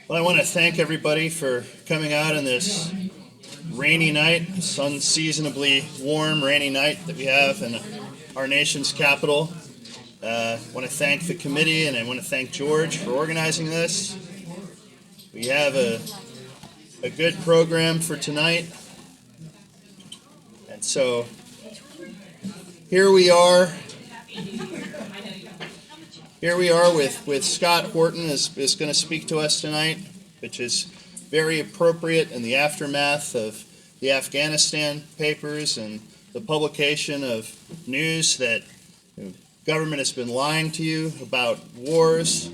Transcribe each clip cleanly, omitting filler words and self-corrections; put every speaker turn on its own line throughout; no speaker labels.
Well, I want to thank everybody for coming out on this rainy night, this unseasonably warm, rainy night that we have in our nation's capital. I want to thank the committee, and I want to thank George for organizing this. We have a good program for tonight. And so here we are with Scott Horton is going to speak to us tonight, which is very appropriate in the aftermath of the Afghanistan papers and the publication of news that government has been lying to you about wars.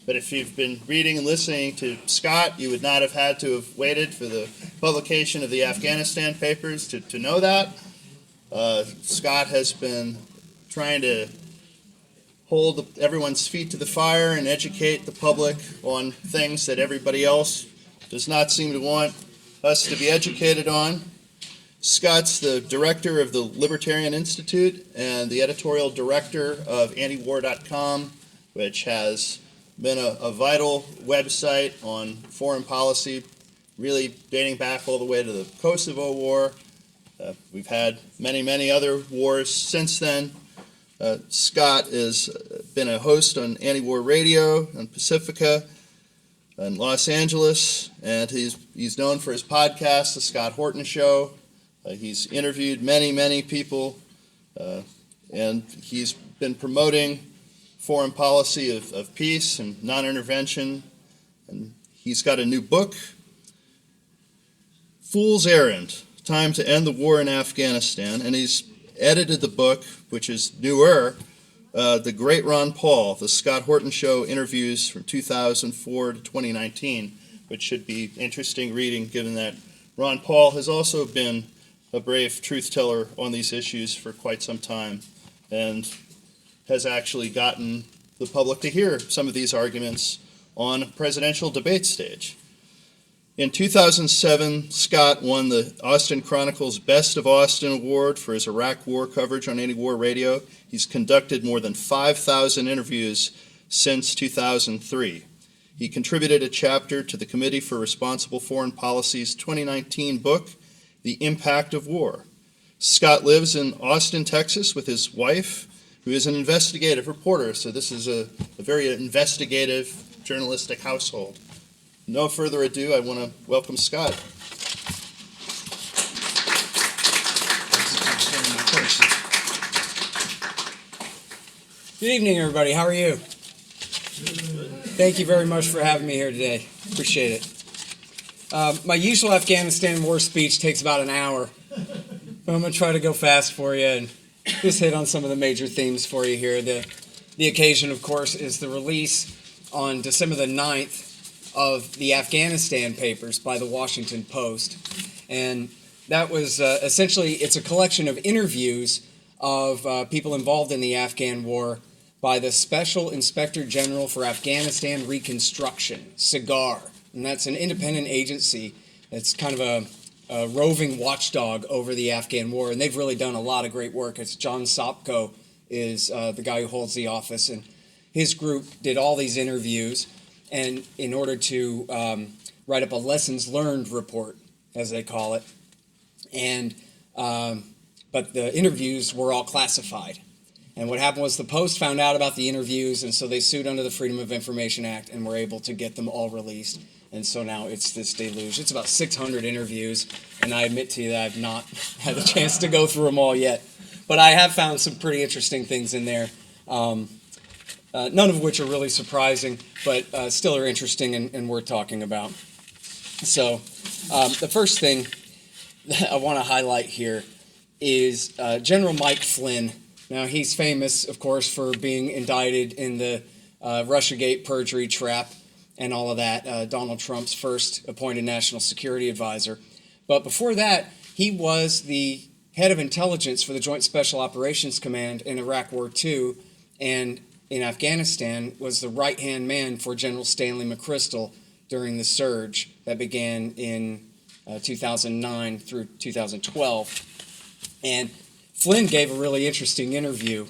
But if you've been reading and listening to Scott, you would not have had to have waited for the publication of the Afghanistan papers to know that. Scott has been trying to hold everyone's feet to the fire and educate the public on things that everybody else does not seem to want us to be educated on. Scott's the director of the Libertarian Institute and the editorial director of antiwar.com, which has been a vital website on foreign policy, really dating back all the way to the Kosovo War. We've had many other wars since then. Scott has been a host on Anti-War Radio on Pacifica in Los Angeles, and he's known for his podcast, The Scott Horton Show. He's interviewed many people, and he's been promoting foreign policy of peace and non-intervention. And he's got a new book, Fool's Errand, Time to End the War in Afghanistan, and he's edited the book, which is newer, The Great Ron Paul, The Scott Horton Show Interviews from 2004 to 2019, which should be interesting reading given that Ron Paul has also been a brave truth teller on these issues for quite some time and has actually gotten the public to hear some of these arguments on a presidential debate stage. In 2007, Scott won the Austin Chronicle's Best of Austin Award for his Iraq War coverage on Anti-War Radio. He's conducted more than 5,000 interviews since 2003. He contributed a chapter to the Committee for Responsible Foreign Policy's 2019 book, The Impact of War. Scott lives in Austin, Texas with his wife, who is an investigative reporter, so this is a very investigative journalistic household. No further ado, I want to welcome Scott.
Good evening, everybody. How are you? Thank you very much for having me here today. Appreciate it. My usual Afghanistan war speech takes about an hour, but I'm going to try to go fast for you and just hit on some of the major themes for you here. The occasion, of course, is the release on December the 9th of the Afghanistan papers by the Washington Post. And that was essentially, it's a collection of interviews of people involved in the Afghan war by the Special Inspector General for Afghanistan Reconstruction, SIGAR. And that's an independent agency. It's kind of a roving watchdog over the Afghan war, and they've really done a lot of great work. It's John Sopko is the guy who holds the office, and his group did all these interviews, and in order to write up a lessons learned report, as they call it, and but the interviews were all classified. And what happened was the Post found out about the interviews, and so they sued under the Freedom of Information Act and were able to get them all released. And so now it's this deluge. It's about 600 interviews, and I admit to you that I've not had a chance to go through them all yet. But I have found some pretty interesting things in there, none of which are really surprising, but still are interesting and worth talking about. So the first thing that I want to highlight here is General Mike Flynn. Now, he's famous, of course, for being indicted in the Russiagate perjury trap and all of that, Donald Trump's first appointed national security advisor. But before that, he was the head of intelligence for the Joint Special Operations Command in Iraq War II, and in Afghanistan was the right-hand man for General Stanley McChrystal during the surge that began in 2009 through 2012. And Flynn gave a really interesting interview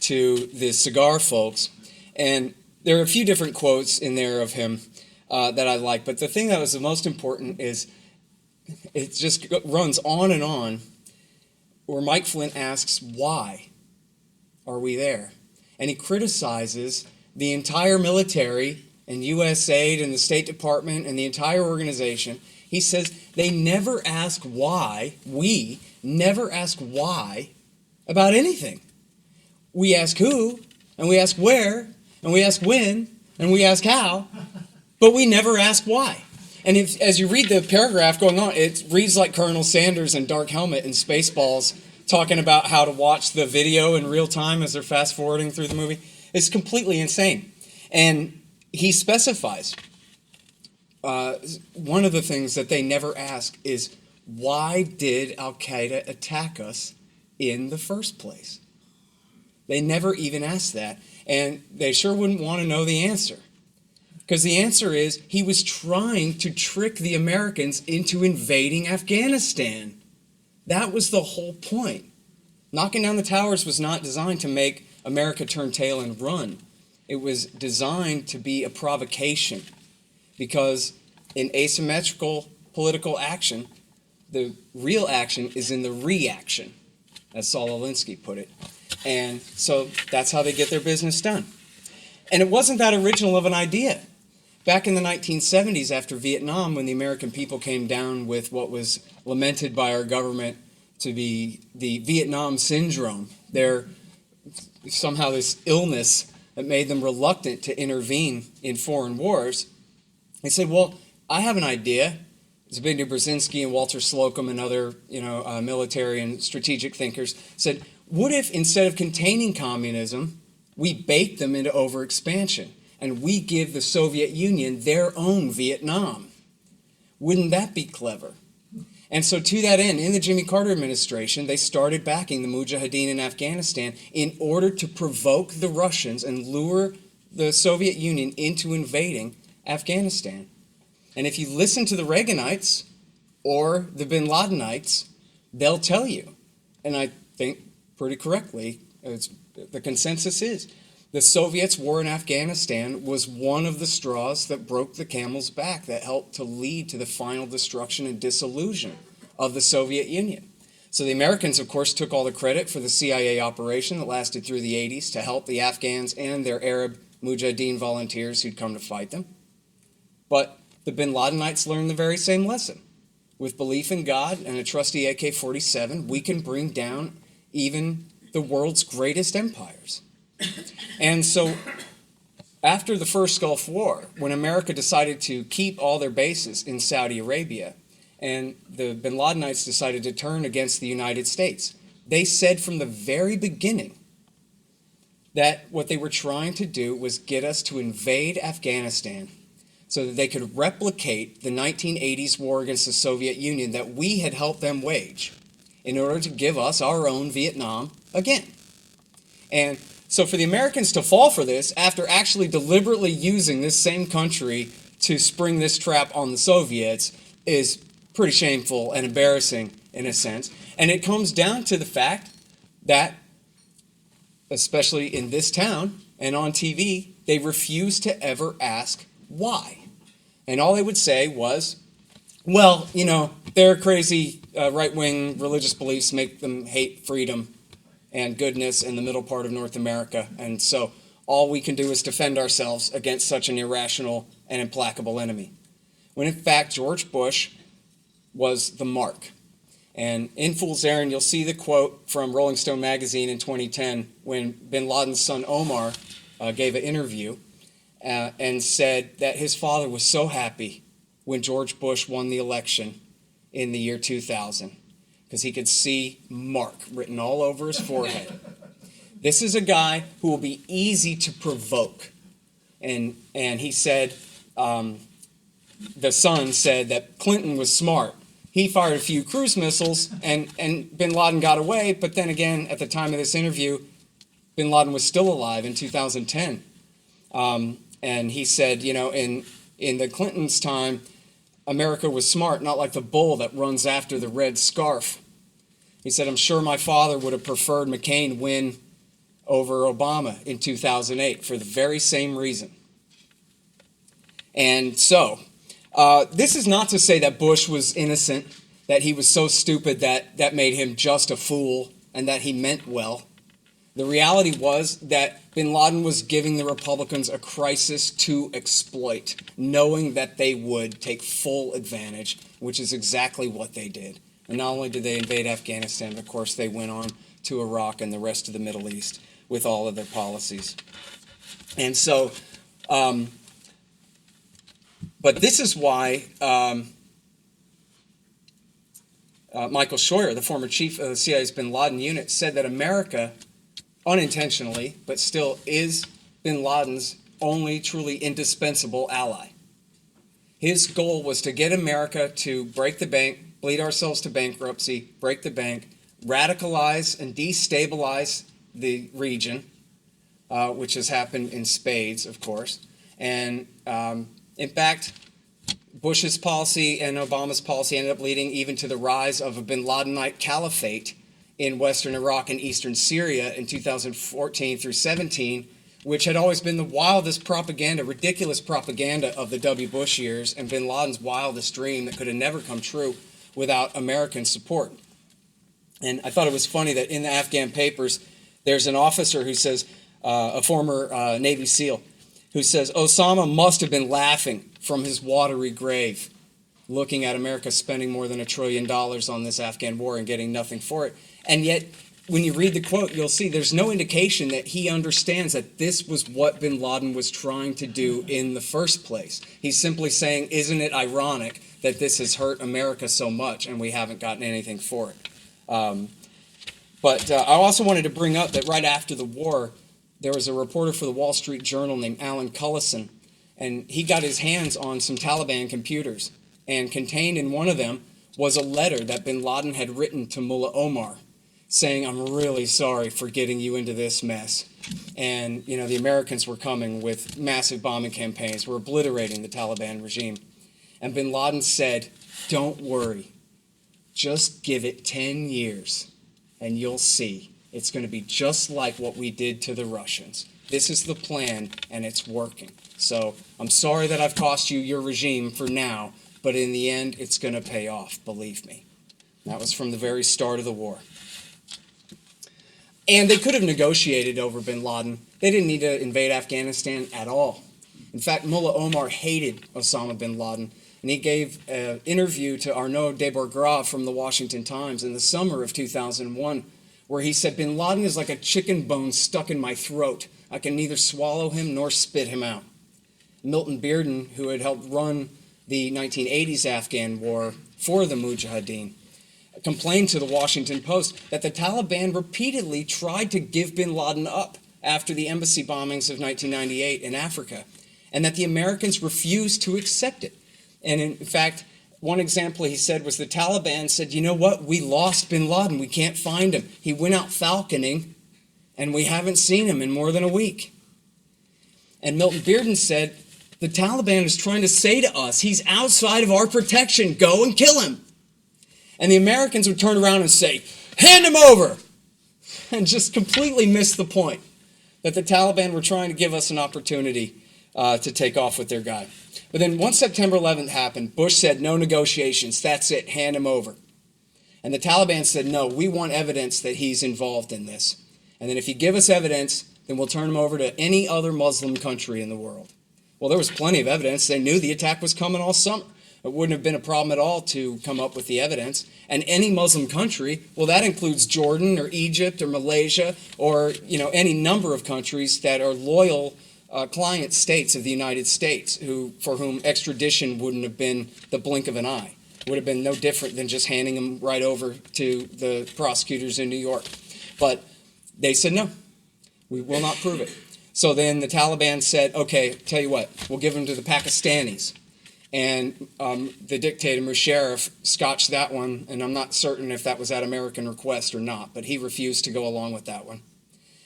to the SIGAR folks, and there are a few different quotes in there of him that I like, but the thing that was the most important is it just runs on and on, where Mike Flint asks, why are we there? And he criticizes the entire military and U.S. aid and the State Department and the entire organization. He says they never ask why, we never ask why about anything. We ask who, and we ask where, and we ask when, and we ask how, but we never ask why. And as you read the paragraph going on, it reads like Colonel Sanders and Dark Helmet and Spaceballs talking about how to watch the video in real time as they're fast forwarding through the movie. It's completely insane. And he specifies one of the things that they never ask is, why did Al-Qaeda attack us in the first place? They never even ask that. And they sure wouldn't want to know the answer. Because the answer is, he was trying to trick the Americans into invading Afghanistan. That was the whole point. Knocking down the towers was not designed to make America turn tail and run. It was designed to be a provocation. Because in asymmetrical political action, the real action is in the reaction, as Saul Alinsky put it. And so that's how they get their business done. And it wasn't that original of an idea. Back in the 1970s, after Vietnam, when the American people came down with what was lamented by our government to be the Vietnam syndrome, somehow this illness that made them reluctant to intervene in foreign wars, they said, well, I have an idea. Zbigniew Brzezinski and Walter Slocum and other military and strategic thinkers said, what if instead of containing communism, we bait them into overexpansion and we give the Soviet Union their own Vietnam? Wouldn't that be clever? And so to that end, in the Jimmy Carter administration, they started backing the Mujahideen in Afghanistan in order to provoke the Russians and lure the Soviet Union into invading Afghanistan. And if you listen to the Reaganites or the Bin Ladenites, they'll tell you, and I think pretty correctly, the consensus is, the Soviets' war in Afghanistan was one of the straws that broke the camel's back, that helped to lead to the final destruction and dissolution of the Soviet Union. So the Americans, of course, took all the credit for the CIA operation that lasted through the 80s to help the Afghans and their Arab Mujahideen volunteers who'd come to fight them. But the Bin Ladenites learned the very same lesson. With belief in God and a trusty AK-47, we can bring down even the world's greatest empires. And so after the first Gulf War, when America decided to keep all their bases in Saudi Arabia, and the Bin Ladenites decided to turn against the United States, they said from the very beginning that what they were trying to do was get us to invade Afghanistan so that they could replicate the 1980s war against the Soviet Union that we had helped them wage in order to give us our own Vietnam again. And so for the Americans to fall for this after actually deliberately using this same country to spring this trap on the Soviets is pretty shameful and embarrassing in a sense. And it comes down to the fact that, especially in this town and on TV, they refuse to ever ask why. And all they would say was, well, their crazy right-wing religious beliefs make them hate freedom and goodness in the middle part of North America. And so all we can do is defend ourselves against such an irrational and implacable enemy. When in fact, George Bush was the mark. And in Fool's Errand, you'll see the quote from Rolling Stone magazine in 2010 when bin Laden's son Omar gave an interview and said that his father was so happy when George Bush won the election in the year 2000 because he could see Mark written all over his forehead. This is a guy who will be easy to provoke. And he said, the son said that Clinton was smart. He fired a few cruise missiles and bin Laden got away, but then again, at the time of this interview, bin Laden was still alive in 2010. And he said, in the Clintons' time, America was smart, not like the bull that runs after the red scarf. He said, I'm sure my father would have preferred McCain win over Obama in 2008 for the very same reason. And so, this is not to say that Bush was innocent, that he was so stupid that made him just a fool, and that he meant well. The reality was that bin Laden was giving the Republicans a crisis to exploit, knowing that they would take full advantage, which is exactly what they did. And not only did they invade Afghanistan, but of course they went on to Iraq and the rest of the Middle East with all of their policies. And so, but this is why Michael Scheuer, the former chief of the CIA's bin Laden unit, said that America, unintentionally, but still is bin Laden's only truly indispensable ally. His goal was to get America to break the bank, bleed ourselves to bankruptcy, break the bank, radicalize and destabilize the region, which has happened in spades, of course. And in fact, Bush's policy and Obama's policy ended up leading even to the rise of a bin Ladenite caliphate in western Iraq and eastern Syria in 2014 through 17, which had always been the wildest propaganda, ridiculous propaganda of the W. Bush years, and bin Laden's wildest dream that could have never come true without American support. And I thought it was funny that in the Afghan papers, there's an officer who says, a former Navy SEAL, who says Osama must have been laughing from his watery grave, looking at America spending more than $1 trillion on this Afghan war and getting nothing for it. And yet, when you read the quote, you'll see there's no indication that he understands that this was what bin Laden was trying to do in the first place. He's simply saying, isn't it ironic that this has hurt America so much and we haven't gotten anything for it? But I also wanted to bring up that right after the war, there was a reporter for the Wall Street Journal named Alan Cullison, and he got his hands on some Taliban computers. And contained in one of them was a letter that bin Laden had written to Mullah Omar, saying, I'm really sorry for getting you into this mess. And, you know, the Americans were coming with massive bombing campaigns, were obliterating the Taliban regime. And bin Laden said, don't worry, just give it 10 years and you'll see. It's going to be just like what we did to the Russians. This is the plan and it's working. So I'm sorry that I've cost you your regime for now, but in the end, it's going to pay off, believe me. That was from the very start of the war. And they could have negotiated over bin Laden. They didn't need to invade Afghanistan at all. In fact, Mullah Omar hated Osama bin Laden, and he gave an interview to Arnaud de Bourgrav from the Washington Times in the summer of 2001, where he said, bin Laden is like a chicken bone stuck in my throat. I can neither swallow him nor spit him out. Milton Bearden, who had helped run the 1980s Afghan war for the Mujahideen, complained to the Washington Post that the Taliban repeatedly tried to give bin Laden up after the embassy bombings of 1998 in Africa, and that the Americans refused to accept it. And in fact, one example he said was the Taliban said, you know what, we lost bin Laden, we can't find him. He went out falconing, and we haven't seen him in more than a week. And Milton Bearden said, the Taliban is trying to say to us, he's outside of our protection, go and kill him. And the Americans would turn around and say, hand him over, and just completely miss the point that the Taliban were trying to give us an opportunity to take off with their guy. But then once September 11th happened, Bush said, no negotiations, that's it, hand him over. And the Taliban said, no, we want evidence that he's involved in this. And then if you give us evidence, then we'll turn him over to any other Muslim country in the world. Well, there was plenty of evidence. They knew the attack was coming all summer. It wouldn't have been a problem at all to come up with the evidence. And any Muslim country, well, that includes Jordan or Egypt or Malaysia or, you know, any number of countries that are loyal client states of the United States, for whom extradition wouldn't have been the blink of an eye. It would have been no different than just handing them right over to the prosecutors in New York. But they said, no, we will not prove it. So then the Taliban said, okay, tell you what, we'll give them to the Pakistanis. And the dictator Musharraf scotched that one, and I'm not certain if that was at American request or not, but he refused to go along with that one.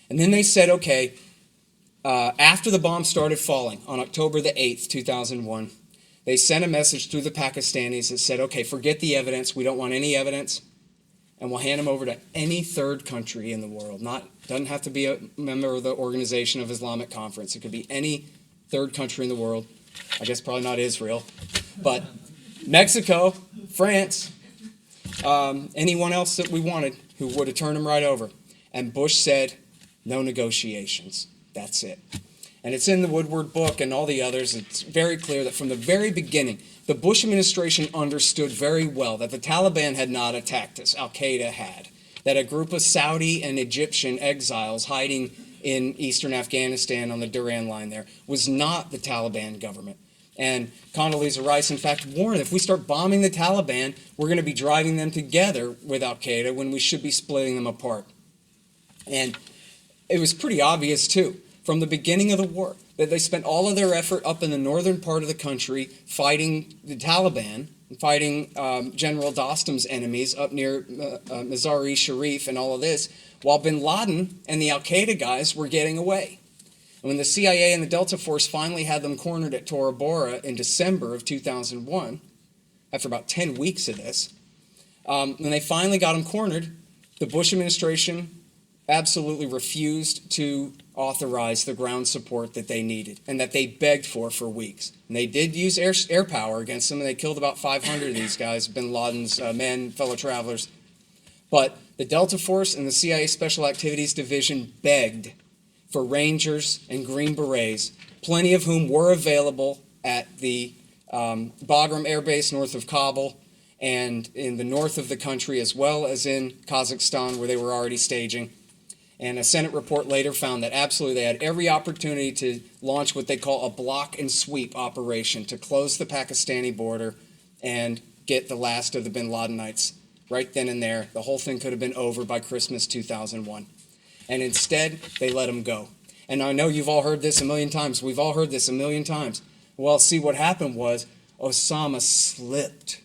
And then they said, okay, after the bombs started falling on October the 8th, 2001, they sent a message through the Pakistanis that said, okay, forget the evidence, we don't want any evidence, and we'll hand them over to any third country in the world. Doesn't have to be a member of the Organization of Islamic Conference. It could be any third country in the world. I guess probably not Israel, but Mexico, France, anyone else that we wanted who would have turned them right over. And Bush said, no negotiations. That's it. And it's in the Woodward book and all the others. It's very clear that from the very beginning, the Bush administration understood very well that the Taliban had not attacked us, Al-Qaeda had. That a group of Saudi and Egyptian exiles hiding in eastern Afghanistan on the Durand line there was not the Taliban government. And Condoleezza Rice, in fact, warned if we start bombing the Taliban, we're going to be driving them together with Al-Qaeda when we should be splitting them apart. And it was pretty obvious, too, from the beginning of the war, that they spent all of their effort up in the northern part of the country fighting the Taliban, fighting General Dostum's enemies up near Mazar-e-Sharif and all of this, while bin Laden and the Al-Qaeda guys were getting away. And when the CIA and the Delta Force finally had them cornered at Tora Bora in December of 2001, after about 10 weeks of this, when they finally got them cornered, the Bush administration absolutely refused to authorize the ground support that they needed and that they begged for weeks. And they did use air power against them, and they killed about 500 of these guys, bin Laden's men, fellow travelers. But the Delta Force and the CIA Special Activities Division begged for Rangers and Green Berets, plenty of whom were available at the Bagram Air Base north of Kabul and in the north of the country, as well as in Kazakhstan, where they were already staging. And a Senate report later found that absolutely they had every opportunity to launch what they call a block and sweep operation to close the Pakistani border and get the last of the bin Ladenites right then and there. The whole thing could have been over by Christmas 2001. And instead, they let them go. And I know you've all heard this a million times. We've all heard this a million times. Well, see, what happened was Osama slipped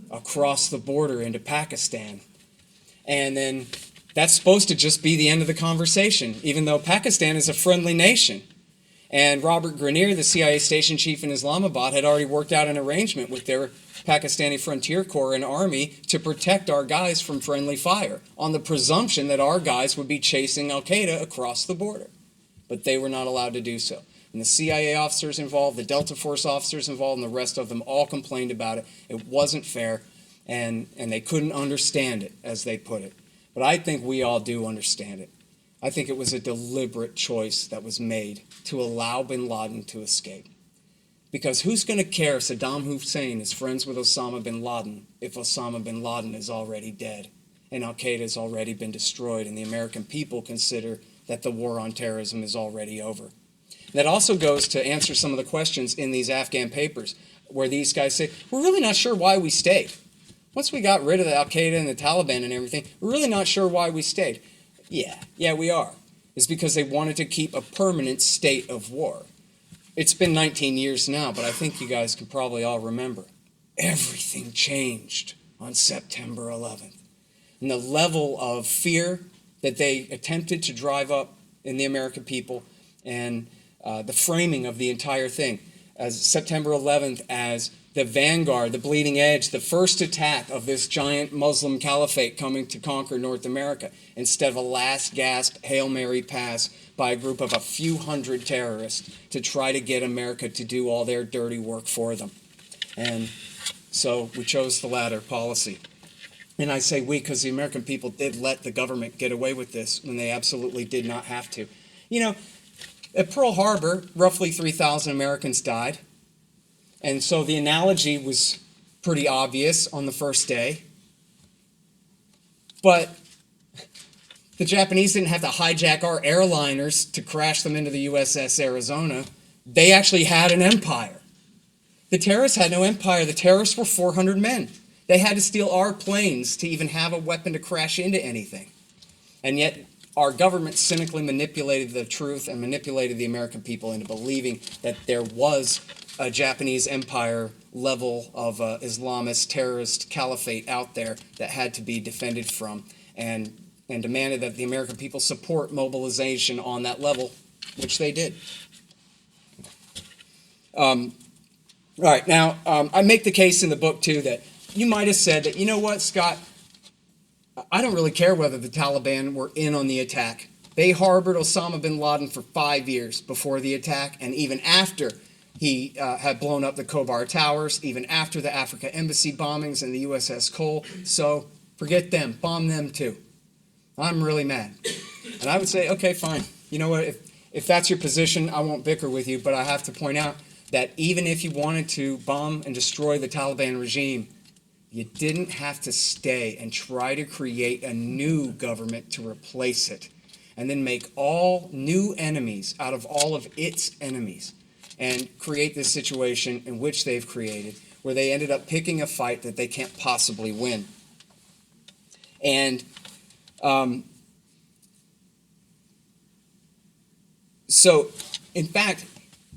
across the border into Pakistan. And then that's supposed to just be the end of the conversation, even though Pakistan is a friendly nation. And Robert Grenier, the CIA station chief in Islamabad, had already worked out an arrangement with their Pakistani Frontier Corps and Army to protect our guys from friendly fire, on the presumption that our guys would be chasing Al-Qaeda across the border. But they were not allowed to do so. And the CIA officers involved, the Delta Force officers involved, and the rest of them all complained about it. It wasn't fair, and they couldn't understand it, as they put it. But I think we all do understand it. I think it was a deliberate choice that was made to allow bin Laden to escape. Because who's going to care if Saddam Hussein is friends with Osama bin Laden if Osama bin Laden is already dead and Al-Qaeda has already been destroyed and the American people consider that the war on terrorism is already over? That also goes to answer some of the questions in these Afghan papers where these guys say, we're really not sure why we stayed. Once we got rid of the Al-Qaeda and the Taliban and everything, we're really not sure why we stayed. Yeah, we are. It's because they wanted to keep a permanent state of war. It's been 19 years now, but I think you guys can probably all remember. Everything changed on September 11th. And the level of fear that they attempted to drive up in the American people and the framing of the entire thing as September 11th as the vanguard, the bleeding edge, the first attack of this giant Muslim caliphate coming to conquer North America, instead of a last gasp Hail Mary pass by a group of a few hundred terrorists to try to get America to do all their dirty work for them. And so we chose the latter policy. And I say we because the American people did let the government get away with this when they absolutely did not have to. You know, at Pearl Harbor, roughly 3,000 Americans died. And so the analogy was pretty obvious on the first day. But the Japanese didn't have to hijack our airliners to crash them into the USS Arizona. They actually had an empire. The terrorists had no empire. The terrorists were 400 men. They had to steal our planes to even have a weapon to crash into anything. And yet our government cynically manipulated the truth and manipulated the American people into believing that there was a Japanese empire level of Islamist terrorist caliphate out there that had to be defended from, and demanded that the American people support mobilization on that level, which they did. All right, now I make the case in the book too that you might have said that, you know what, Scott, I don't really care whether the Taliban were in on the attack. They harbored Osama bin Laden for 5 years before the attack, and even after He had blown up the Khobar Towers even after the Africa Embassy bombings and the USS Cole. So forget them. Bomb them too. I'm really mad. And I would say, okay, fine. You know what? If that's your position, I won't bicker with you. But I have to point out that even if you wanted to bomb and destroy the Taliban regime, you didn't have to stay and try to create a new government to replace it and then make all new enemies out of all of its enemies and create this situation in which they've created where they ended up picking a fight that they can't possibly win. And so, in fact,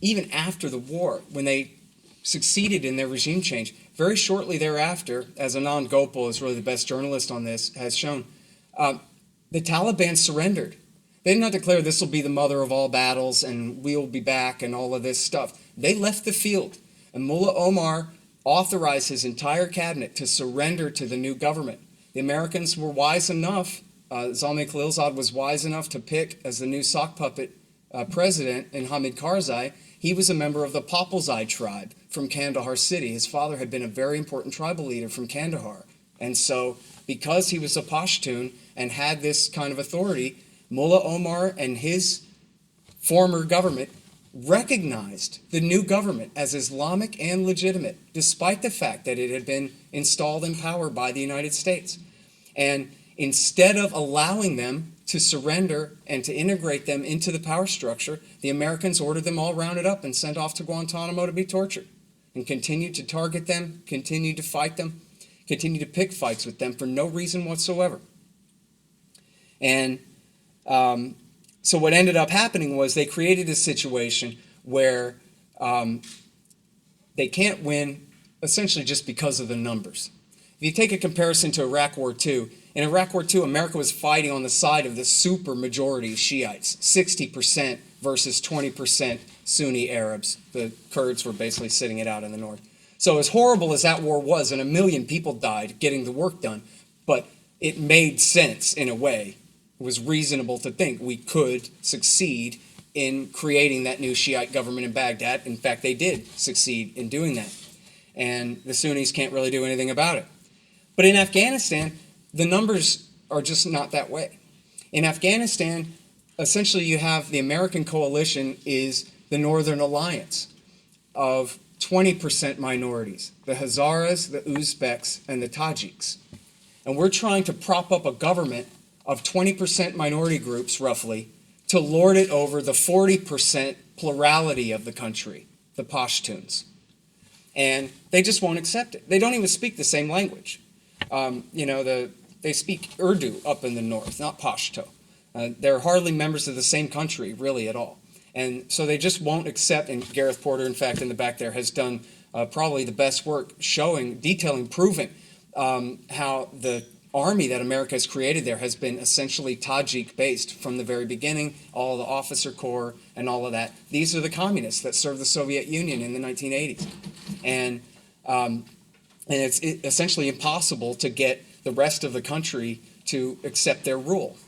even after the war, when they succeeded in their regime change, very shortly thereafter, as Anand Gopal is really the best journalist on this, has shown, the Taliban surrendered. They did not declare this will be the mother of all battles and we'll be back and all of this stuff. They left the field, and Mullah Omar authorized his entire cabinet to surrender to the new government. The Americans were wise enough, Zalmay Khalilzad was wise enough to pick as the new sock puppet president in Hamid Karzai. He was a member of the Popalzai tribe from Kandahar city. His father had been a very important tribal leader from Kandahar. And so because he was a Pashtun and had this kind of authority, Mullah Omar and his former government recognized the new government as Islamic and legitimate, despite the fact that it had been installed in power by the United States. And instead of allowing them to surrender and to integrate them into the power structure, the Americans ordered them all rounded up and sent off to Guantanamo to be tortured, and continued to target them, continued to fight them, continued to pick fights with them for no reason whatsoever. And so what ended up happening was they created a situation where they can't win essentially just because of the numbers. If you take a comparison to Iraq War II, in Iraq War II, America was fighting on the side of the super majority of Shiites, 60% versus 20% Sunni Arabs. The Kurds were basically sitting it out in the north. So as horrible as that war was, and 1 million people died getting the work done, but it made sense in a way. It was reasonable to think we could succeed in creating that new Shiite government in Baghdad. In fact, they did succeed in doing that. And the Sunnis can't really do anything about it. But in Afghanistan, the numbers are just not that way. In Afghanistan, essentially you have the American coalition is the Northern Alliance of 20% minorities, the Hazaras, the Uzbeks, and the Tajiks. And we're trying to prop up a government of 20% minority groups, roughly, to lord it over the 40% plurality of the country, the Pashtuns. And they just won't accept it. They don't even speak the same language. They speak Urdu up in the north, not Pashto. They're hardly members of the same country, really, at all. And so they just won't accept, and Gareth Porter, in fact, in the back there, has done probably the best work showing, detailing, proving how the army that America has created there has been essentially Tajik-based from the very beginning, all the officer corps and all of that. These are the communists that served the Soviet Union in the 1980s. And it's essentially impossible to get the rest of the country to accept their rule.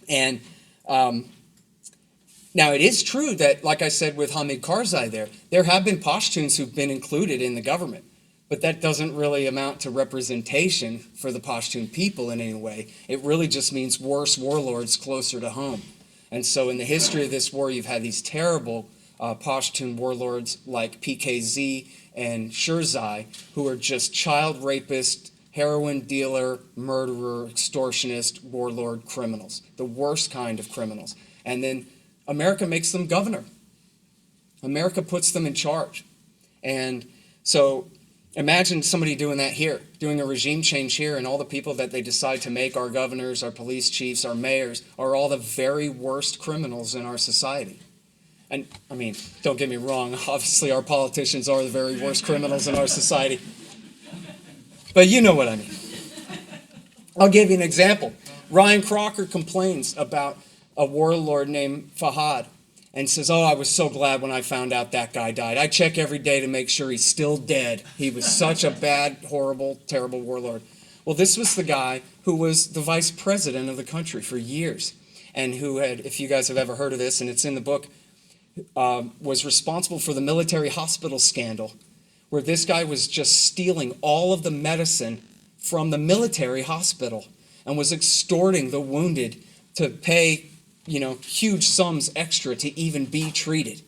And now it is true that, like I said with Hamid Karzai there have been Pashtuns who've been included in the government. But that doesn't really amount to representation for the Pashtun people in any way. It really just means worse warlords closer to home. And so in the history of this war, you've had these terrible Pashtun warlords like PKZ and Shirzai, who are just child rapist, heroin dealer, murderer, extortionist, warlord criminals, the worst kind of criminals. And then America makes them governor. America puts them in charge. And so imagine somebody doing that here, doing a regime change here, and all the people that they decide to make our governors, our police chiefs, our mayors, are all the very worst criminals in our society. And, I mean, don't get me wrong, obviously our politicians are the very worst criminals in our society. But you know what I mean. I'll give you an example. Ryan Crocker complains about a warlord named Fahad and says, "Oh, I was so glad when I found out that guy died. I check every day to make sure he's still dead. He was such a bad, horrible, terrible warlord." Well, this was the guy who was the vice president of the country for years and who had, if you guys have ever heard of this, and it's in the book, was responsible for the military hospital scandal, where this guy was just stealing all of the medicine from the military hospital and was extorting the wounded to pay, huge sums extra to even be treated.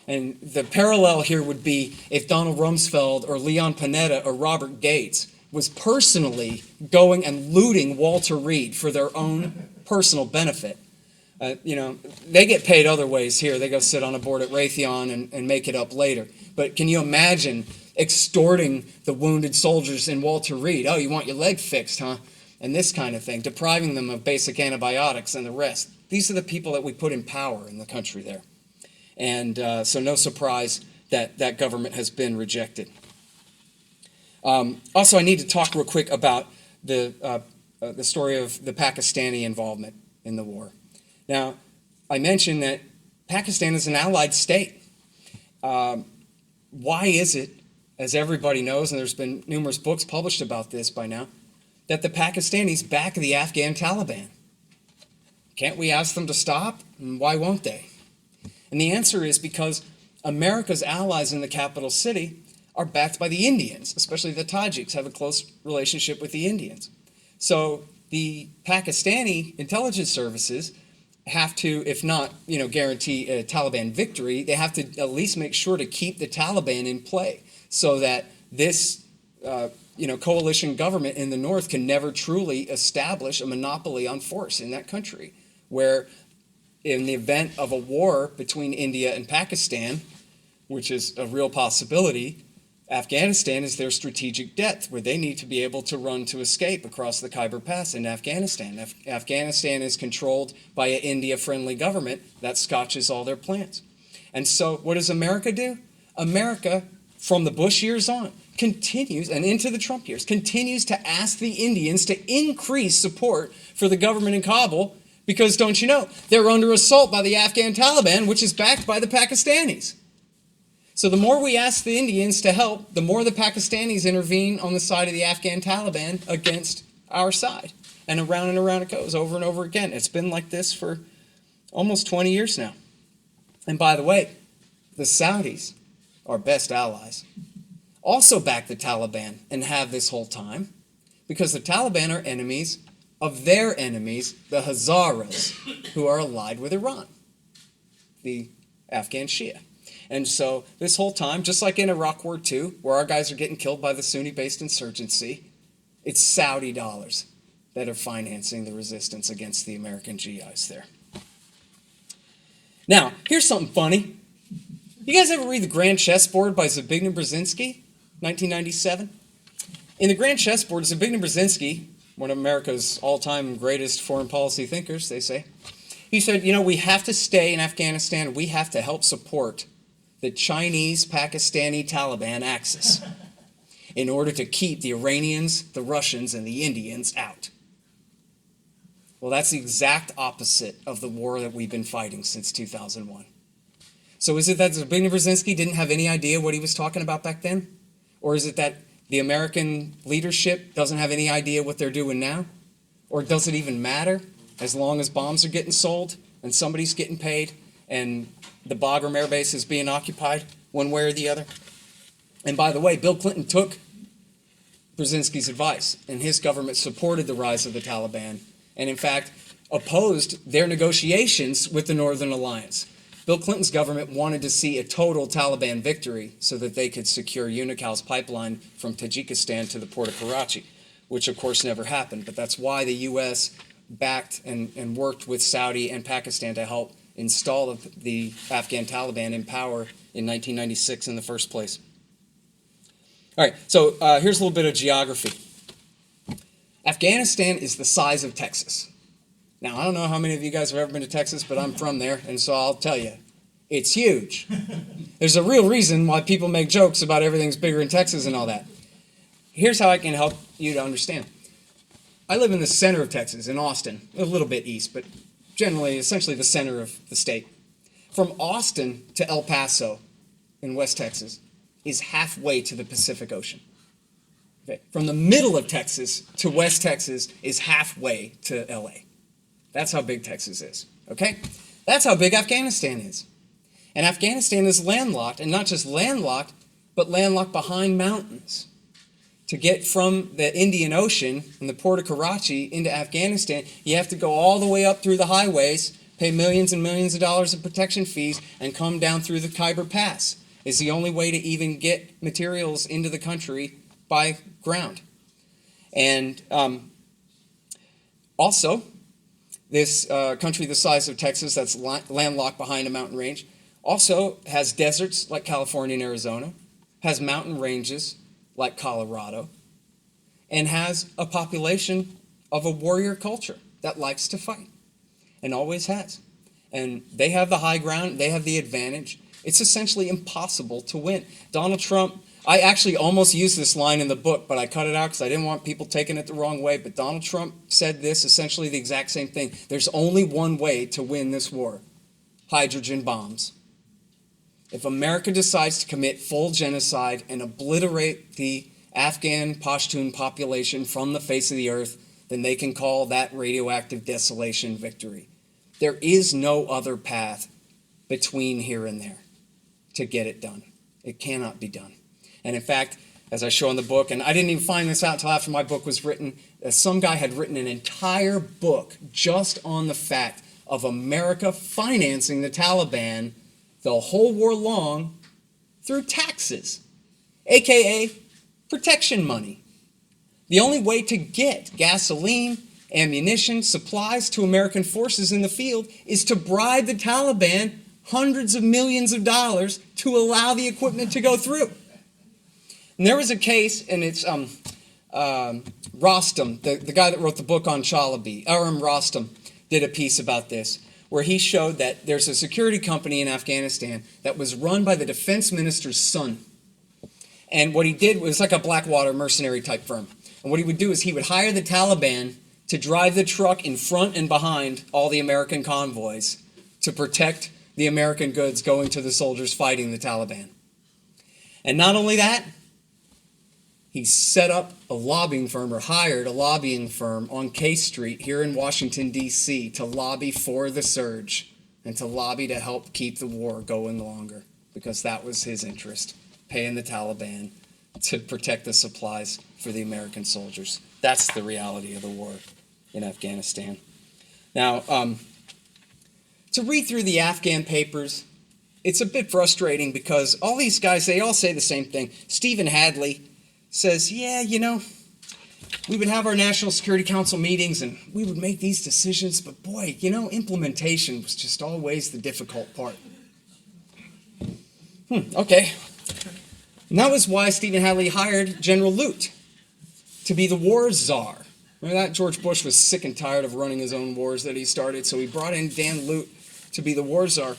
And the parallel here would be if Donald Rumsfeld or Leon Panetta or Robert Gates was personally going and looting Walter Reed for their own personal benefit. They get paid other ways here. They go sit on a board at Raytheon and make it up later. But can you imagine extorting the wounded soldiers in Walter Reed? Oh, you want your leg fixed, huh? And this kind of thing, depriving them of basic antibiotics and the rest. These are the people that we put in power in the country there. And so no surprise that that government has been rejected. Also, I need to talk real quick about the story of the Pakistani involvement in the war. Now, I mentioned that Pakistan is an allied state. Why is it, as everybody knows, and there's been numerous books published about this by now, that the Pakistanis back the Afghan Taliban? Can't we ask them to stop? And why won't they? And the answer is because America's allies in the capital city are backed by the Indians, especially the Tajiks have a close relationship with the Indians. So the Pakistani intelligence services have to, if not, guarantee a Taliban victory, they have to at least make sure to keep the Taliban in play so that this, coalition government in the north can never truly establish a monopoly on force in that country, where in the event of a war between India and Pakistan, which is a real possibility, Afghanistan is their strategic depth, where they need to be able to run to escape across the Khyber Pass in Afghanistan. Afghanistan is controlled by an India-friendly government that scotches all their plans. And so what does America do? America, from the Bush years on, continues, and into the Trump years, continues to ask the Indians to increase support for the government in Kabul because, don't you know, they're under assault by the Afghan Taliban, which is backed by the Pakistanis. So the more we ask the Indians to help, the more the Pakistanis intervene on the side of the Afghan Taliban against our side. And around it goes over and over again. It's been like this for almost 20 years now. And by the way, the Saudis, our best allies, also back the Taliban and have this whole time because the Taliban are enemies of their enemies, the Hazaras, who are allied with Iran, the Afghan Shia. And so this whole time, just like in Iraq War II, where our guys are getting killed by the Sunni-based insurgency, it's Saudi dollars that are financing the resistance against the American GIs there. Now, here's something funny. You guys ever read The Grand Chessboard by Zbigniew Brzezinski, 1997? In The Grand Chessboard, Zbigniew Brzezinski, one of America's all-time greatest foreign policy thinkers, they say, he said, we have to stay in Afghanistan. We have to help support the Chinese-Pakistani Taliban axis in order to keep the Iranians, the Russians, and the Indians out. Well, that's the exact opposite of the war that we've been fighting since 2001. So is it that Zbigniew Brzezinski didn't have any idea what he was talking about back then? Or is it that the American leadership doesn't have any idea what they're doing now? Or does it even matter as long as bombs are getting sold and somebody's getting paid and the Bagram Air Base is being occupied one way or the other? And by the way, Bill Clinton took Brzezinski's advice, and his government supported the rise of the Taliban and, in fact, opposed their negotiations with the Northern Alliance. Bill Clinton's government wanted to see a total Taliban victory so that they could secure Unical's pipeline from Tajikistan to the port of Karachi, which, of course, never happened. But that's why the U.S. backed and worked with Saudi and Pakistan to help install the Afghan Taliban in power in 1996 in the first place. All right, so here's a little bit of geography. Afghanistan is the size of Texas. Now, I don't know how many of you guys have ever been to Texas, but I'm from there, and so I'll tell you, it's huge. There's a real reason why people make jokes about everything's bigger in Texas and all that. Here's how I can help you to understand. I live in the center of Texas, in Austin, a little bit east, but generally, essentially the center of the state. From Austin to El Paso in West Texas is halfway to the Pacific Ocean. Okay. From the middle of Texas to West Texas is halfway to LA. That's how big Texas is. Okay? That's how big Afghanistan is. And Afghanistan is landlocked, and not just landlocked, but landlocked behind mountains. To get from the Indian Ocean and the port of Karachi into Afghanistan, you have to go all the way up through the highways, pay millions and millions of dollars of protection fees, and come down through the Khyber Pass. It's the only way to even get materials into the country by ground. And also, this country the size of Texas that's landlocked behind a mountain range also has deserts like California and Arizona, has mountain ranges like Colorado, and has a population of a warrior culture that likes to fight and always has. And they have the high ground, they have the advantage. It's essentially impossible to win. Donald Trump, I actually almost used this line in the book, but I cut it out because I didn't want people taking it the wrong way. But Donald Trump said this, essentially the exact same thing. There's only one way to win this war: hydrogen bombs. If America decides to commit full genocide and obliterate the Afghan Pashtun population from the face of the earth, then they can call that radioactive desolation victory. There is no other path between here and there to get it done. It cannot be done. And in fact, as I show in the book, and I didn't even find this out until after my book was written, some guy had written an entire book just on the fact of America financing the Taliban the whole war long through taxes, aka protection money. The only way to get gasoline, ammunition, supplies to American forces in the field is to bribe the Taliban hundreds of millions of dollars to allow the equipment to go through. And there was a case, and it's Rostam, the guy that wrote the book on Chalabi, Aram Rostam, did a piece about this, where he showed that there's a security company in Afghanistan that was run by the defense minister's son. And what he did was like a Blackwater mercenary type firm. And what he would do is he would hire the Taliban to drive the truck in front and behind all the American convoys to protect the American goods going to the soldiers fighting the Taliban. And not only that, he set up a lobbying firm, or hired a lobbying firm on K Street here in Washington, D.C. to lobby for the surge and to lobby to help keep the war going longer, because that was his interest, paying the Taliban to protect the supplies for the American soldiers. That's the reality of the war in Afghanistan. Now, to read through the Afghan papers, it's a bit frustrating because all these guys, they all say the same thing. Stephen Hadley says, yeah, we would have our National Security Council meetings and we would make these decisions, but boy, implementation was just always the difficult part. Okay. And that was why Stephen Hadley hired General Lute to be the war czar. Remember that? George Bush was sick and tired of running his own wars that he started, so he brought in Dan Lute to be the war czar.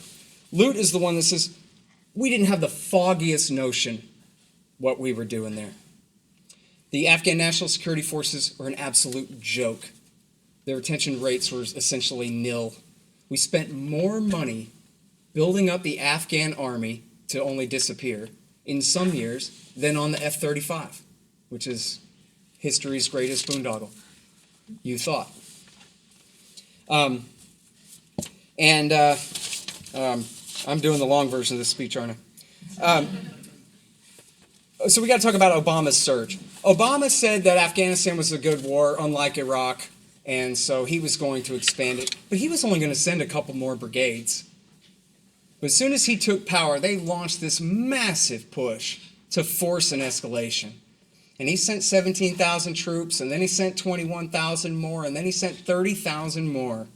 Lute is the one that says, we didn't have the foggiest notion what we were doing there. The Afghan National Security Forces were an absolute joke. Their retention rates were essentially nil. We spent more money building up the Afghan army to only disappear in some years than on the F-35, which is history's greatest boondoggle. You thought. I'm doing the long version of this speech, aren't I? So we got to talk about Obama's surge. Obama said that Afghanistan was a good war, unlike Iraq, and so he was going to expand it. But he was only going to send a couple more brigades. But as soon as he took power, they launched this massive push to force an escalation. And he sent 17,000 troops, and then he sent 21,000 more, and then he sent 30,000 more.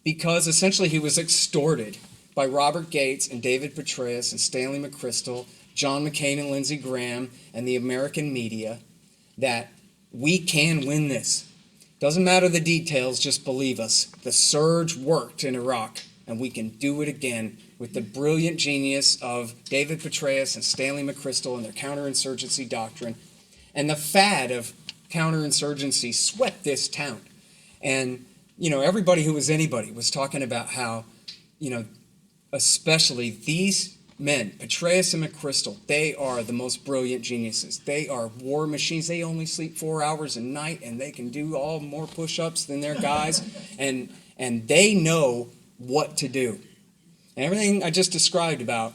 Because essentially he was extorted by Robert Gates and David Petraeus and Stanley McChrystal, John McCain and Lindsey Graham, and the American media, that we can win this. Doesn't matter the details, just believe us. The surge worked in Iraq, and we can do it again with the brilliant genius of David Petraeus and Stanley McChrystal and their counterinsurgency doctrine. And the fad of counterinsurgency swept this town. And, everybody who was anybody was talking about how, especially these men, Petraeus and McChrystal, they are the most brilliant geniuses. They are war machines. They only sleep 4 hours a night, and they can do all more push-ups than their guys. And they know what to do. And everything I just described about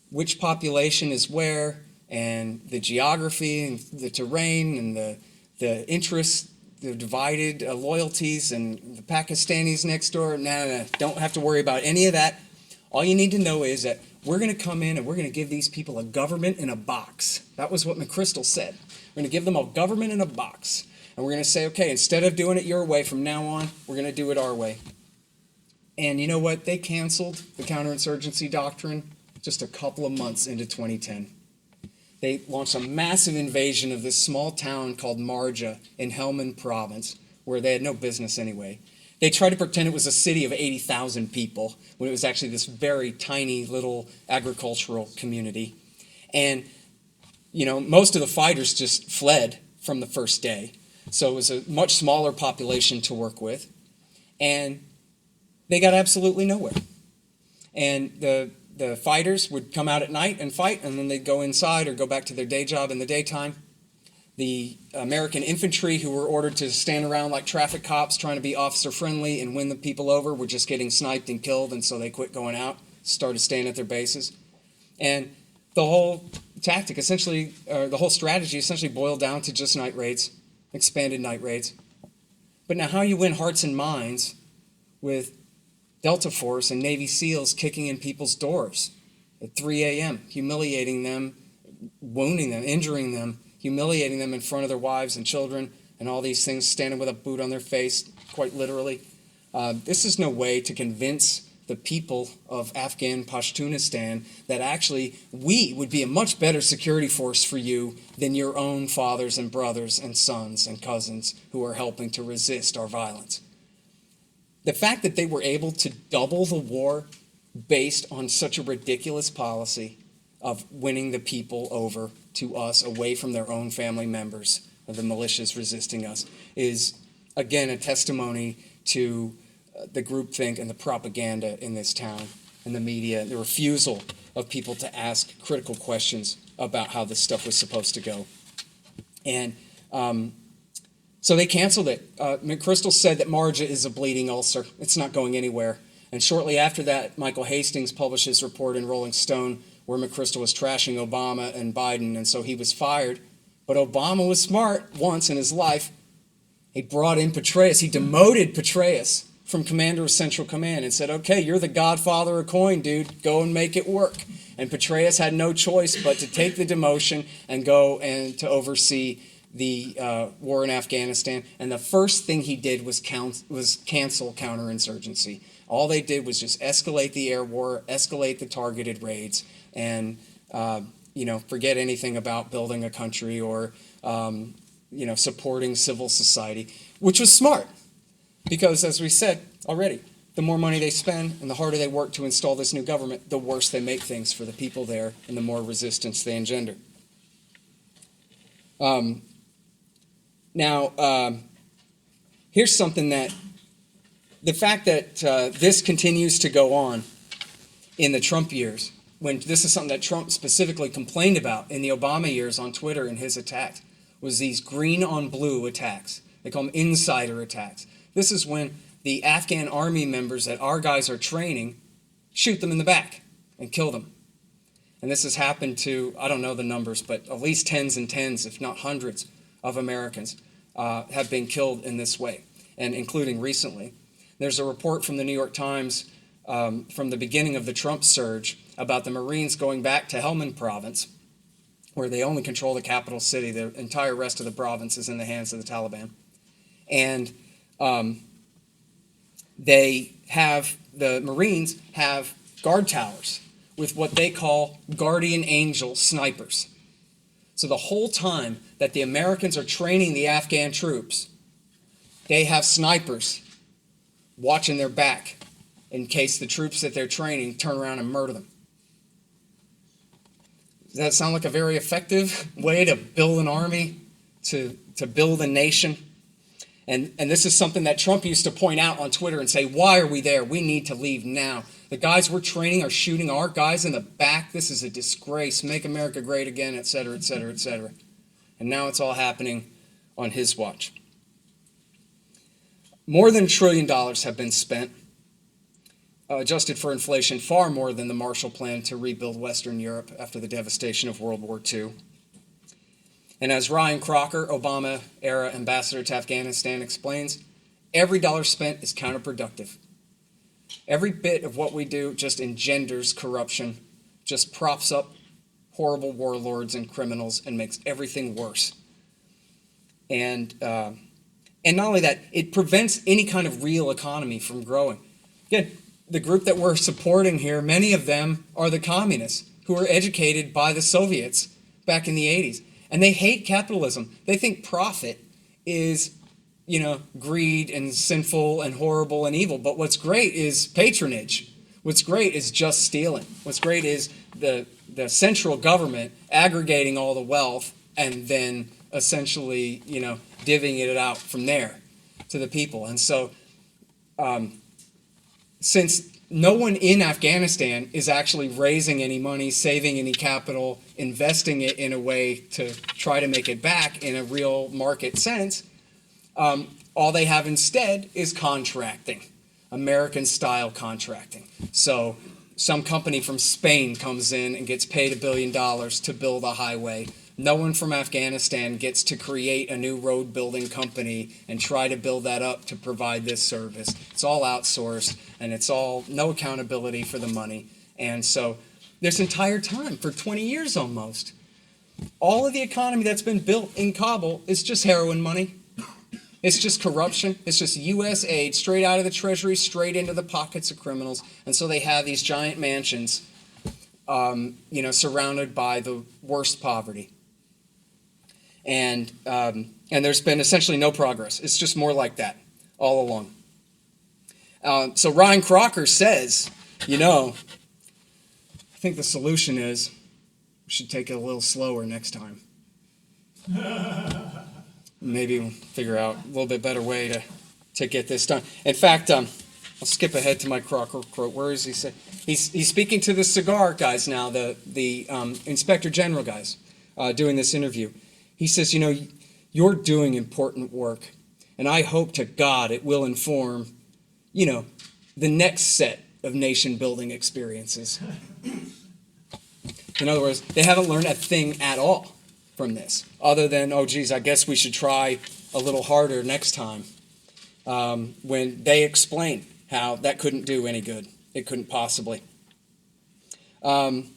which population is where, and the geography and the terrain and the interests, the divided loyalties, and the Pakistanis next door. No, don't have to worry about any of that. All you need to know is that we're going to come in and we're going to give these people a government in a box. That was what McChrystal said. We're going to give them a government in a box. And we're going to say, okay, instead of doing it your way from now on, we're going to do it our way. And you know what? They canceled the counterinsurgency doctrine just a couple of months into 2010. They launched a massive invasion of this small town called Marja in Helmand province, where they had no business anyway. They tried to pretend it was a city of 80,000 people when it was actually this very tiny little agricultural community. And, you know, most of the fighters just fled from the first day. So it was a much smaller population to work with. And they got absolutely nowhere. And the fighters would come out at night and fight, and then they'd go inside or go back to their day job in the daytime. The American infantry, who were ordered to stand around like traffic cops trying to be officer friendly and win the people over, were just getting sniped and killed, and so they quit going out, started staying at their bases. And the whole tactic essentially, or the whole strategy essentially boiled down to just night raids, expanded night raids. But now how you win hearts and minds with Delta Force and Navy SEALs kicking in people's doors at 3 a.m., humiliating them, wounding them, injuring them, humiliating them in front of their wives and children, and all these things, standing with a boot on their face, quite literally. This is no way to convince the people of Afghan Pashtunistan that actually we would be a much better security force for you than your own fathers and brothers and sons and cousins who are helping to resist our violence. The fact that they were able to double the war based on such a ridiculous policy of winning the people over to us away from their own family members of the militias resisting us is, again, a testimony to the groupthink and the propaganda in this town and the media, the refusal of people to ask critical questions about how this stuff was supposed to go. And so they canceled it. McChrystal said that Marja is a bleeding ulcer. It's not going anywhere. And shortly after that, Michael Hastings published his report in Rolling Stone where McChrystal was trashing Obama and Biden, and so he was fired. But Obama was smart once in his life. He brought in Petraeus. He demoted Petraeus from commander of Central Command and said, okay, you're the godfather of coin, dude. Go and make it work. And Petraeus had no choice but to take the demotion and go and to oversee the war in Afghanistan. And the first thing he did was cancel counterinsurgency. All they did was just escalate the air war, escalate the targeted raids, and forget anything about building a country or supporting civil society, which was smart. Because, as we said already, the more money they spend and the harder they work to install this new government, the worse they make things for the people there and the more resistance they engender. Here's something that the fact that this continues to go on in the Trump years, when this is something that Trump specifically complained about in the Obama years on Twitter in his attacks, was these green on blue attacks. They call them insider attacks. This is when the Afghan army members that our guys are training shoot them in the back and kill them. And this has happened to, I don't know the numbers, but at least tens and tens, if not hundreds, of Americans have been killed in this way, and including recently. There's a report from the New York Times from the beginning of the Trump surge about the Marines going back to Helmand province, where they only control the capital city. The entire rest of the province is in the hands of the Taliban. And the Marines have guard towers with what they call guardian angel snipers. So the whole time that the Americans are training the Afghan troops, they have snipers watching their back in case the troops that they're training turn around and murder them. Does that sound like a very effective way to build an army, to build a nation? And this is something that Trump used to point out on Twitter and say, why are we there? We need to leave now. The guys we're training are shooting our guys in the back. This is a disgrace. Make America great again, et cetera, et cetera, et cetera. And now it's all happening on his watch. More than $1 trillion have been spent adjusted for inflation, far more than the Marshall Plan to rebuild Western Europe after the devastation of World War II. And as Ryan Crocker, Obama-era ambassador to Afghanistan, explains, every dollar spent is counterproductive. Every bit of what we do just engenders corruption, just props up horrible warlords and criminals and makes everything worse. And not only that, it prevents any kind of real economy from growing. Again, the group that we're supporting here, many of them are the communists who were educated by the Soviets back in the 80s. And they hate capitalism. They think profit is, greed and sinful and horrible and evil. But what's great is patronage. What's great is just stealing. What's great is the central government aggregating all the wealth and then essentially, divvying it out from there to the people. And so since no one in Afghanistan is actually raising any money, saving any capital, investing it in a way to try to make it back in a real market sense, all they have instead is contracting, American-style contracting. So some company from Spain comes in and gets paid $1 billion to build a highway. No one from Afghanistan gets to create a new road building company and try to build that up to provide this service. It's all outsourced, and it's all no accountability for the money. And so this entire time, for 20 years almost, all of the economy that's been built in Kabul is just heroin money. It's just corruption. It's just U.S. aid straight out of the Treasury, straight into the pockets of criminals. And so they have these giant mansions, surrounded by the worst poverty. And there's been essentially no progress. It's just more like that all along. So Ryan Crocker says, I think the solution is we should take it a little slower next time. Maybe we'll figure out a little bit better way to get this done. In fact, I'll skip ahead to my Crocker quote. Where is he? He's speaking to the cigar guys now, the Inspector General guys, doing this interview. He says, you're doing important work, and I hope to God it will inform, the next set of nation-building experiences. In other words, they haven't learned a thing at all from this, other than, I guess we should try a little harder next time, when they explain how that couldn't do any good. It couldn't possibly. And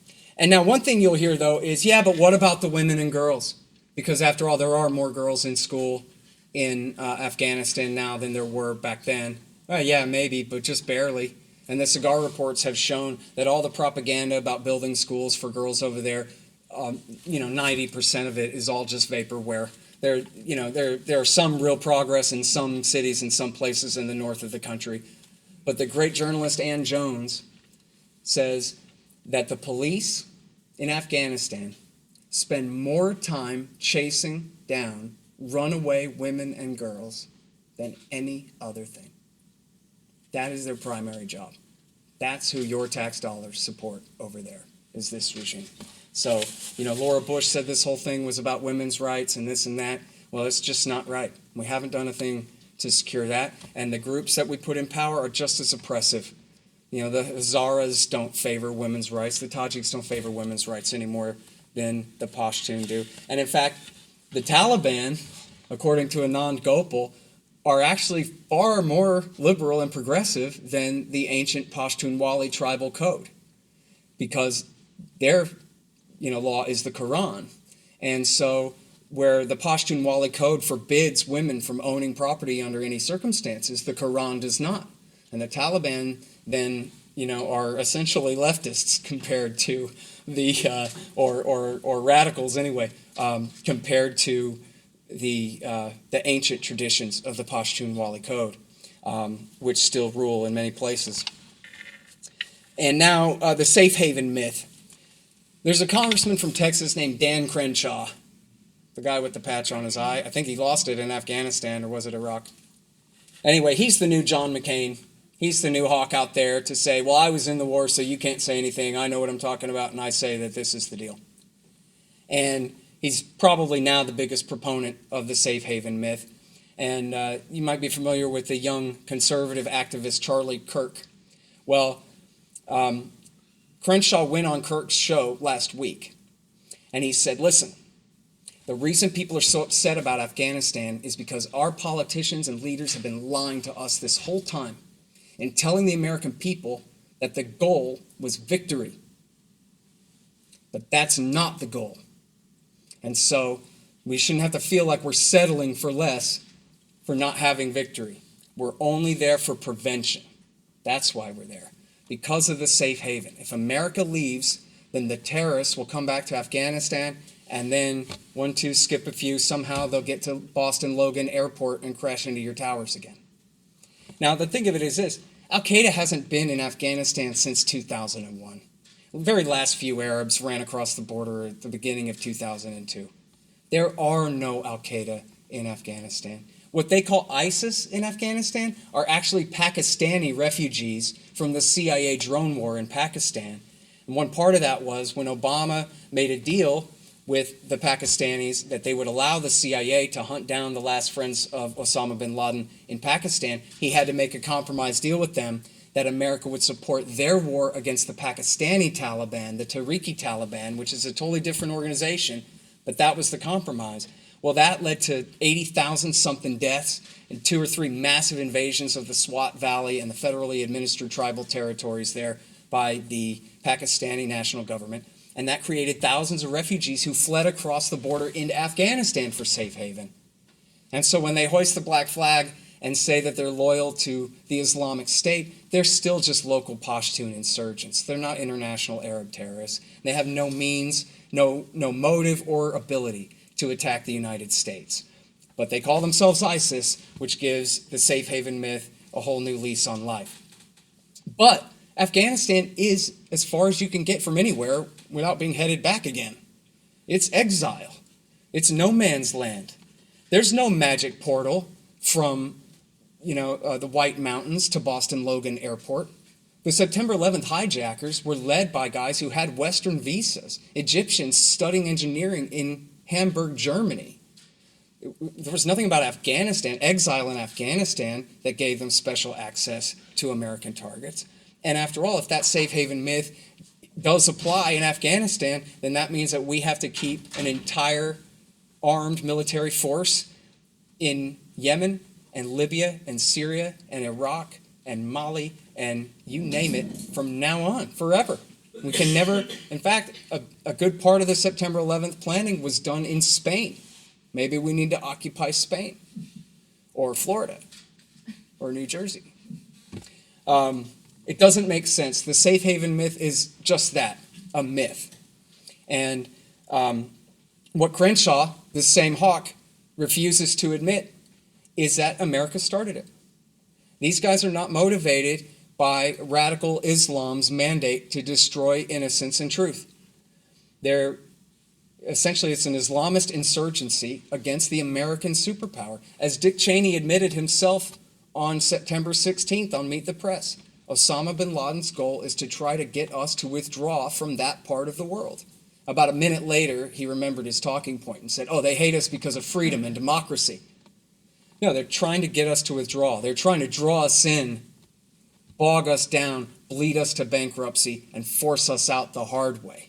now one thing you'll hear, though, is, but what about the women and girls? Because after all, there are more girls in school in Afghanistan now than there were back then. Well, yeah, maybe, but just barely. And the cigar reports have shown that all the propaganda about building schools for girls over there, 90% of it is all just vaporware. There are some real progress in some cities and some places in the north of the country. But the great journalist Ann Jones says that the police in Afghanistan spend more time chasing down runaway women and girls than any other thing. That is their primary job. That's who your tax dollars support over there, is this regime. So, Laura Bush said this whole thing was about women's rights and this and that. Well, it's just not right. We haven't done a thing to secure that. And the groups that we put in power are just as oppressive. The Hazaras don't favor women's rights. The Tajiks don't favor women's rights anymore than the Pashtun do. And in fact, the Taliban, according to Anand Gopal, are actually far more liberal and progressive than the ancient Pashtunwali tribal code, because their law is the Quran. And so where the Pashtunwali code forbids women from owning property under any circumstances, the Quran does not. And the Taliban then are essentially leftists compared to the or radicals anyway, compared to the ancient traditions of the Pashtunwali code, which still rule in many places. And now the safe haven myth. There's a congressman from Texas named Dan Crenshaw, the guy with the patch on his eye. I think he lost it in Afghanistan, or was it Iraq? Anyway, he's the new John McCain. He's the new hawk out there to say, well, I was in the war, so you can't say anything. I know what I'm talking about, and I say that this is the deal. And he's probably now the biggest proponent of the safe haven myth. And you might be familiar with the young conservative activist Charlie Kirk. Well, Crenshaw went on Kirk's show last week, and he said, listen, the reason people are so upset about Afghanistan is because our politicians and leaders have been lying to us this whole time and telling the American people that the goal was victory. But that's not the goal. And so we shouldn't have to feel like we're settling for less for not having victory. We're only there for prevention. That's why we're there, because of the safe haven. If America leaves, then the terrorists will come back to Afghanistan, and then skip a few, somehow they'll get to Boston Logan Airport and crash into your towers again. Now, the thing of it is this: Al-Qaeda hasn't been in Afghanistan since 2001. The very last few Arabs ran across the border at the beginning of 2002. There are no Al-Qaeda in Afghanistan. What they call ISIS in Afghanistan are actually Pakistani refugees from the CIA drone war in Pakistan. And one part of that was when Obama made a deal with the Pakistanis that they would allow the CIA to hunt down the last friends of Osama bin Laden in Pakistan. He had to make a compromise deal with them that America would support their war against the Pakistani Taliban, the Tehrik-i Taliban, which is a totally different organization, but that was the compromise. Well, that led to 80,000-something deaths and 2 or 3 massive invasions of the Swat Valley and the federally administered tribal territories there by the Pakistani national government. And that created thousands of refugees who fled across the border into Afghanistan for safe haven. And so when they hoist the black flag and say that they're loyal to the Islamic State, they're still just local Pashtun insurgents. They're not international Arab terrorists. They have no means, no motive or ability to attack the United States. But they call themselves ISIS, which gives the safe haven myth a whole new lease on life. But Afghanistan is as far as you can get from anywhere without being headed back again. It's exile. It's no man's land. There's no magic portal from the White Mountains to Boston Logan Airport. The September 11th hijackers were led by guys who had Western visas, Egyptians studying engineering in Hamburg, Germany. There was nothing about Afghanistan, exile in Afghanistan, that gave them special access to American targets. And after all, if that safe haven myth does apply in Afghanistan, then that means that we have to keep an entire armed military force in Yemen and Libya and Syria and Iraq and Mali and you name it from now on, forever. We can never, in fact, a good part of the September 11th planning was done in Spain. Maybe we need to occupy Spain or Florida or New Jersey. It doesn't make sense. The safe haven myth is just that, a myth. And what Crenshaw, the same hawk, refuses to admit is that America started it. These guys are not motivated by radical Islam's mandate to destroy innocence and truth. Essentially, it's an Islamist insurgency against the American superpower. As Dick Cheney admitted himself on September 16th on Meet the Press, Osama bin Laden's goal is to try to get us to withdraw from that part of the world. About a minute later, he remembered his talking point and said, they hate us because of freedom and democracy. No, they're trying to get us to withdraw. They're trying to draw us in, bog us down, bleed us to bankruptcy, and force us out the hard way.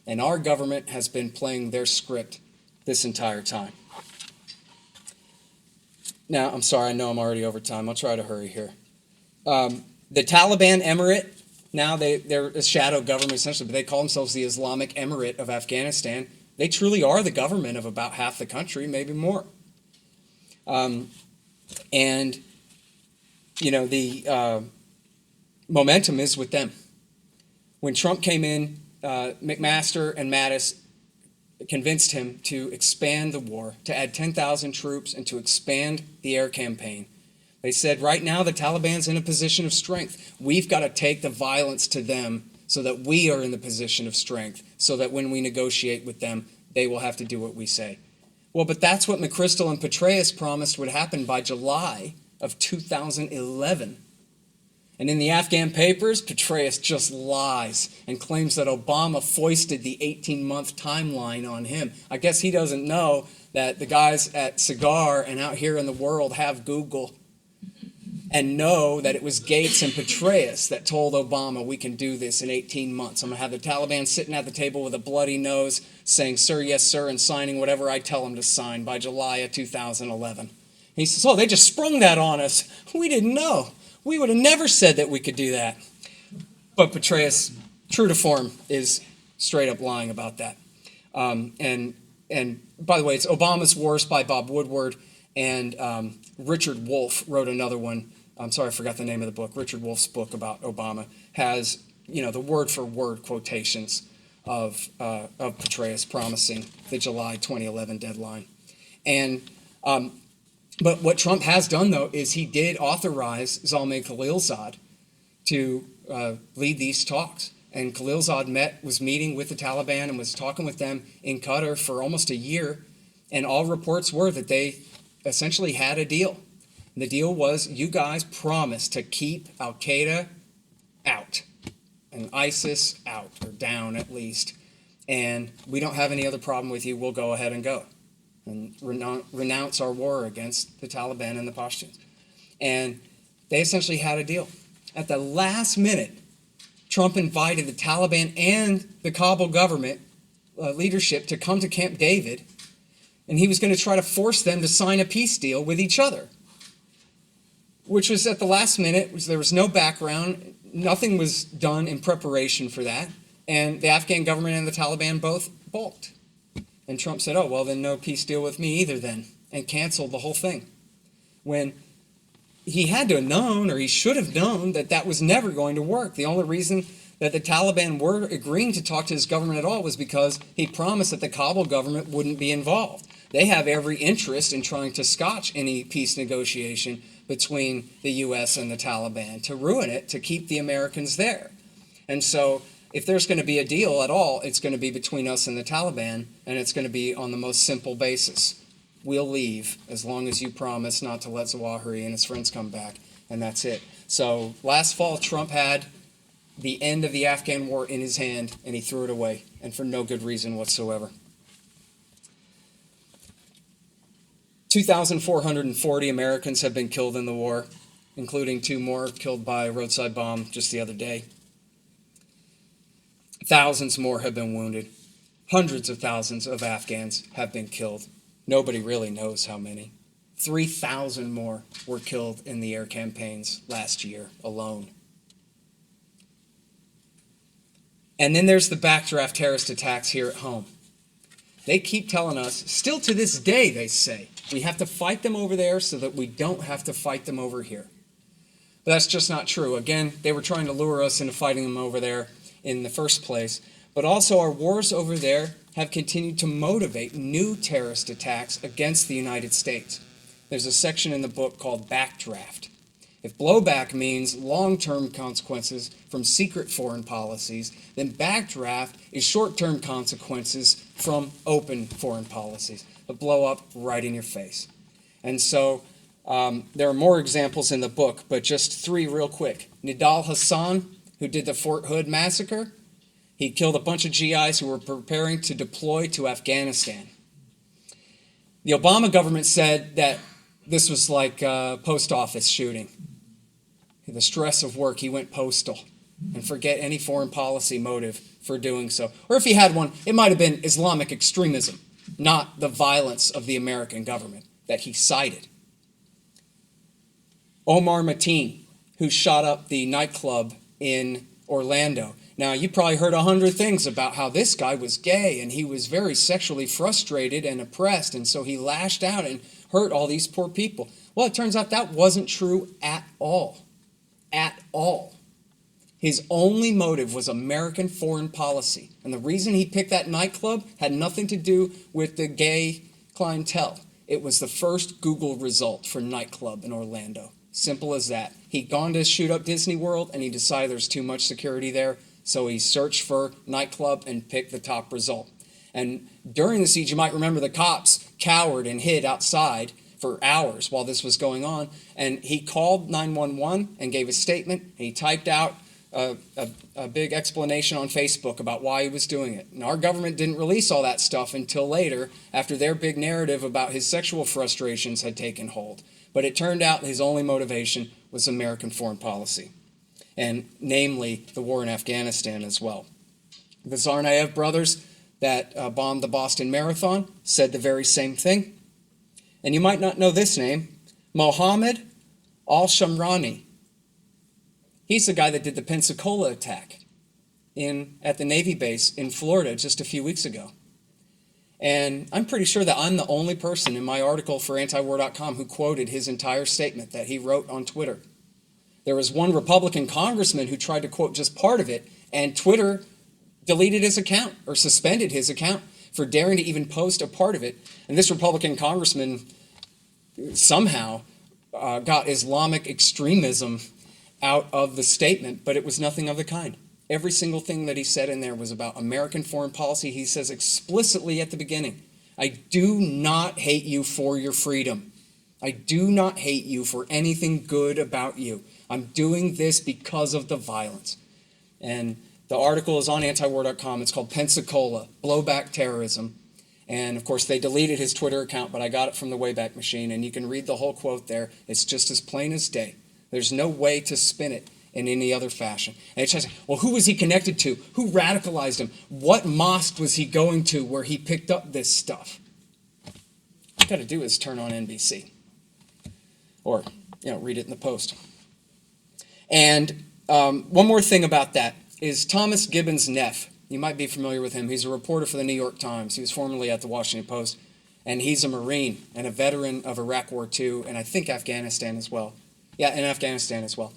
And our government has been playing their script this entire time. Now, I'm sorry, I know I'm already over time. I'll try to hurry here. The Taliban Emirate, now they're a shadow government essentially, but they call themselves the Islamic Emirate of Afghanistan. They truly are the government of about half the country, maybe more. The momentum is with them. When Trump came in, McMaster and Mattis convinced him to expand the war, to add 10,000 troops and to expand the air campaign. They said, right now the Taliban's in a position of strength. We've got to take the violence to them so that we are in the position of strength, so that when we negotiate with them, they will have to do what we say. Well, but that's what McChrystal and Petraeus promised would happen by July of 2011. And in the Afghan papers, Petraeus just lies and claims that Obama foisted the 18-month timeline on him. I guess he doesn't know that the guys at Cigar and out here in the world have Google. and know that it was Gates and Petraeus that told Obama, we can do this in 18 months. I'm going to have the Taliban sitting at the table with a bloody nose saying, sir, yes, sir, and signing whatever I tell them to sign by July of 2011. He says, oh, they just sprung that on us. We didn't know. We would have never said that we could do that. But Petraeus, true to form, is straight up lying about that. And by the way, it's Obama's Wars by Bob Woodward, and Richard Wolff wrote another one. I'm sorry, I forgot the name of the book. Richard Wolff's book about Obama has, the word-for-word quotations of Petraeus promising the July 2011 deadline. And but what Trump has done, though, is he did authorize Zalmay Khalilzad to lead these talks. And Khalilzad was meeting with the Taliban and was talking with them in Qatar for almost a year. And all reports were that they essentially had a deal. And the deal was, you guys promised to keep Al-Qaeda out and ISIS out, or down at least. And we don't have any other problem with you. We'll go ahead and go and renounce our war against the Taliban and the Pashtuns. And they essentially had a deal. At the last minute, Trump invited the Taliban and the Kabul government leadership to come to Camp David, and he was going to try to force them to sign a peace deal with each other, which was at the last minute. There was no background. Nothing was done in preparation for that, and the Afghan government and the Taliban both balked. And Trump said, oh, well, then no peace deal with me either then, and canceled the whole thing. When he had to have known, or he should have known, that that was never going to work. The only reason that the Taliban were agreeing to talk to his government at all was because he promised that the Kabul government wouldn't be involved. They have every interest in trying to scotch any peace negotiation between the U.S. and the Taliban, to ruin it, to keep the Americans there. And so if there's going to be a deal at all, it's going to be between us and the Taliban, and it's going to be on the most simple basis. We'll leave as long as you promise not to let Zawahiri and his friends come back, and that's it. So last fall, Trump had the end of the Afghan war in his hand, and he threw it away, and for no good reason whatsoever. 2,440 Americans have been killed in the war, including 2 more killed by a roadside bomb just the other day. Thousands more have been wounded. Hundreds of thousands of Afghans have been killed. Nobody really knows how many. 3,000 more were killed in the air campaigns last year alone. And then there's the backdraft terrorist attacks here at home. They keep telling us, still to this day, they say, we have to fight them over there so that we don't have to fight them over here. But that's just not true. Again, they were trying to lure us into fighting them over there in the first place. But also our wars over there have continued to motivate new terrorist attacks against the United States. There's a section in the book called Backdraft. If blowback means long-term consequences from secret foreign policies, then backdraft is short-term consequences from open foreign policies that blow up right in your face. And so there are more examples in the book, but just 3 real quick. Nidal Hassan, who did the Fort Hood massacre, he killed a bunch of GIs who were preparing to deploy to Afghanistan. The Obama government said that this was like a post office shooting. The stress of work, he went postal, and forget any foreign policy motive for doing so. Or if he had one, it might have been Islamic extremism, not the violence of the American government that he cited. Omar Mateen, who shot up the nightclub in Orlando. Now, you probably heard 100 things about how this guy was gay and he was very sexually frustrated and oppressed, and so he lashed out and hurt all these poor people. Well, it turns out that wasn't true at all. At all. His only motive was American foreign policy. And the reason he picked that nightclub had nothing to do with the gay clientele. It was the first Google result for nightclub in Orlando. Simple as that. He'd gone to shoot up Disney World and he decided there's too much security there. So he searched for nightclub and picked the top result. And during the siege, you might remember the cops cowered and hid outside for hours while this was going on. And he called 911 and gave a statement. And he typed out a big explanation on Facebook about why he was doing it. And our government didn't release all that stuff until later, after their big narrative about his sexual frustrations had taken hold. But it turned out his only motivation was American foreign policy, and namely the war in Afghanistan as well. The Tsarnaev brothers that bombed the Boston Marathon said the very same thing. And you might not know this name, Mohammed al-Shamrani. He's the guy that did the Pensacola attack at the Navy base in Florida just a few weeks ago. And I'm pretty sure that I'm the only person in my article for antiwar.com who quoted his entire statement that he wrote on Twitter. There was one Republican congressman who tried to quote just part of it, and Twitter deleted his account or suspended his account for daring to even post a part of it. And this Republican congressman somehow got Islamic extremism out of the statement, but it was nothing of the kind. Every single thing that he said in there was about American foreign policy. He says explicitly at the beginning, I do not hate you for your freedom. I do not hate you for anything good about you. I'm doing this because of the violence. And the article is on antiwar.com. It's called Pensacola, Blowback Terrorism. And of course, they deleted his Twitter account, but I got it from the Wayback Machine, and you can read the whole quote there. It's just as plain as day. There's no way to spin it in any other fashion. And it's just, well, who was he connected to? Who radicalized him? What mosque was he going to where he picked up this stuff? All you got to do is turn on NBC. Or, read it in the Post. And one more thing about that is Thomas Gibbons Neff. You might be familiar with him. He's a reporter for the New York Times. He was formerly at the Washington Post. And he's a Marine and a veteran of Iraq War II, and I think Afghanistan as well. Yeah, in Afghanistan as well.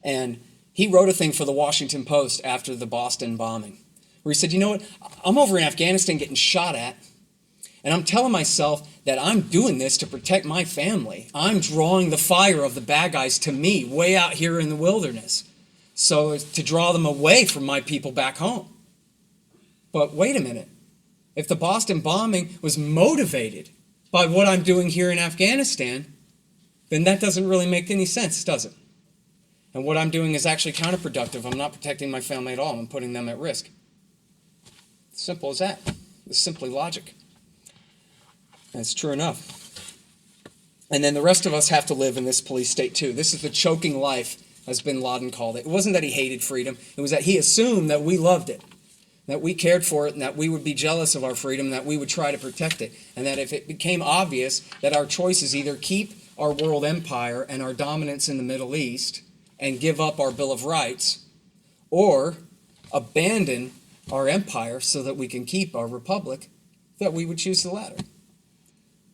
And he wrote a thing for the Washington Post after the Boston bombing, where he said, you know what, I'm over in Afghanistan getting shot at, and I'm telling myself that I'm doing this to protect my family. I'm drawing the fire of the bad guys to me way out here in the wilderness, so to draw them away from my people back home. But wait a minute. If the Boston bombing was motivated by what I'm doing here in Afghanistan, then that doesn't really make any sense, does it? And what I'm doing is actually counterproductive. I'm not protecting my family at all. I'm putting them at risk. Simple as that. It's simply logic. And it's true enough. And then the rest of us have to live in this police state too. This is the choking life, as bin Laden called it. It wasn't that he hated freedom. It was that he assumed that we loved it, that we cared for it, and that we would be jealous of our freedom, and that we would try to protect it. And that if it became obvious that our choices either keep our world empire and our dominance in the Middle East and give up our Bill of Rights, or abandon our empire so that we can keep our republic, that we would choose the latter.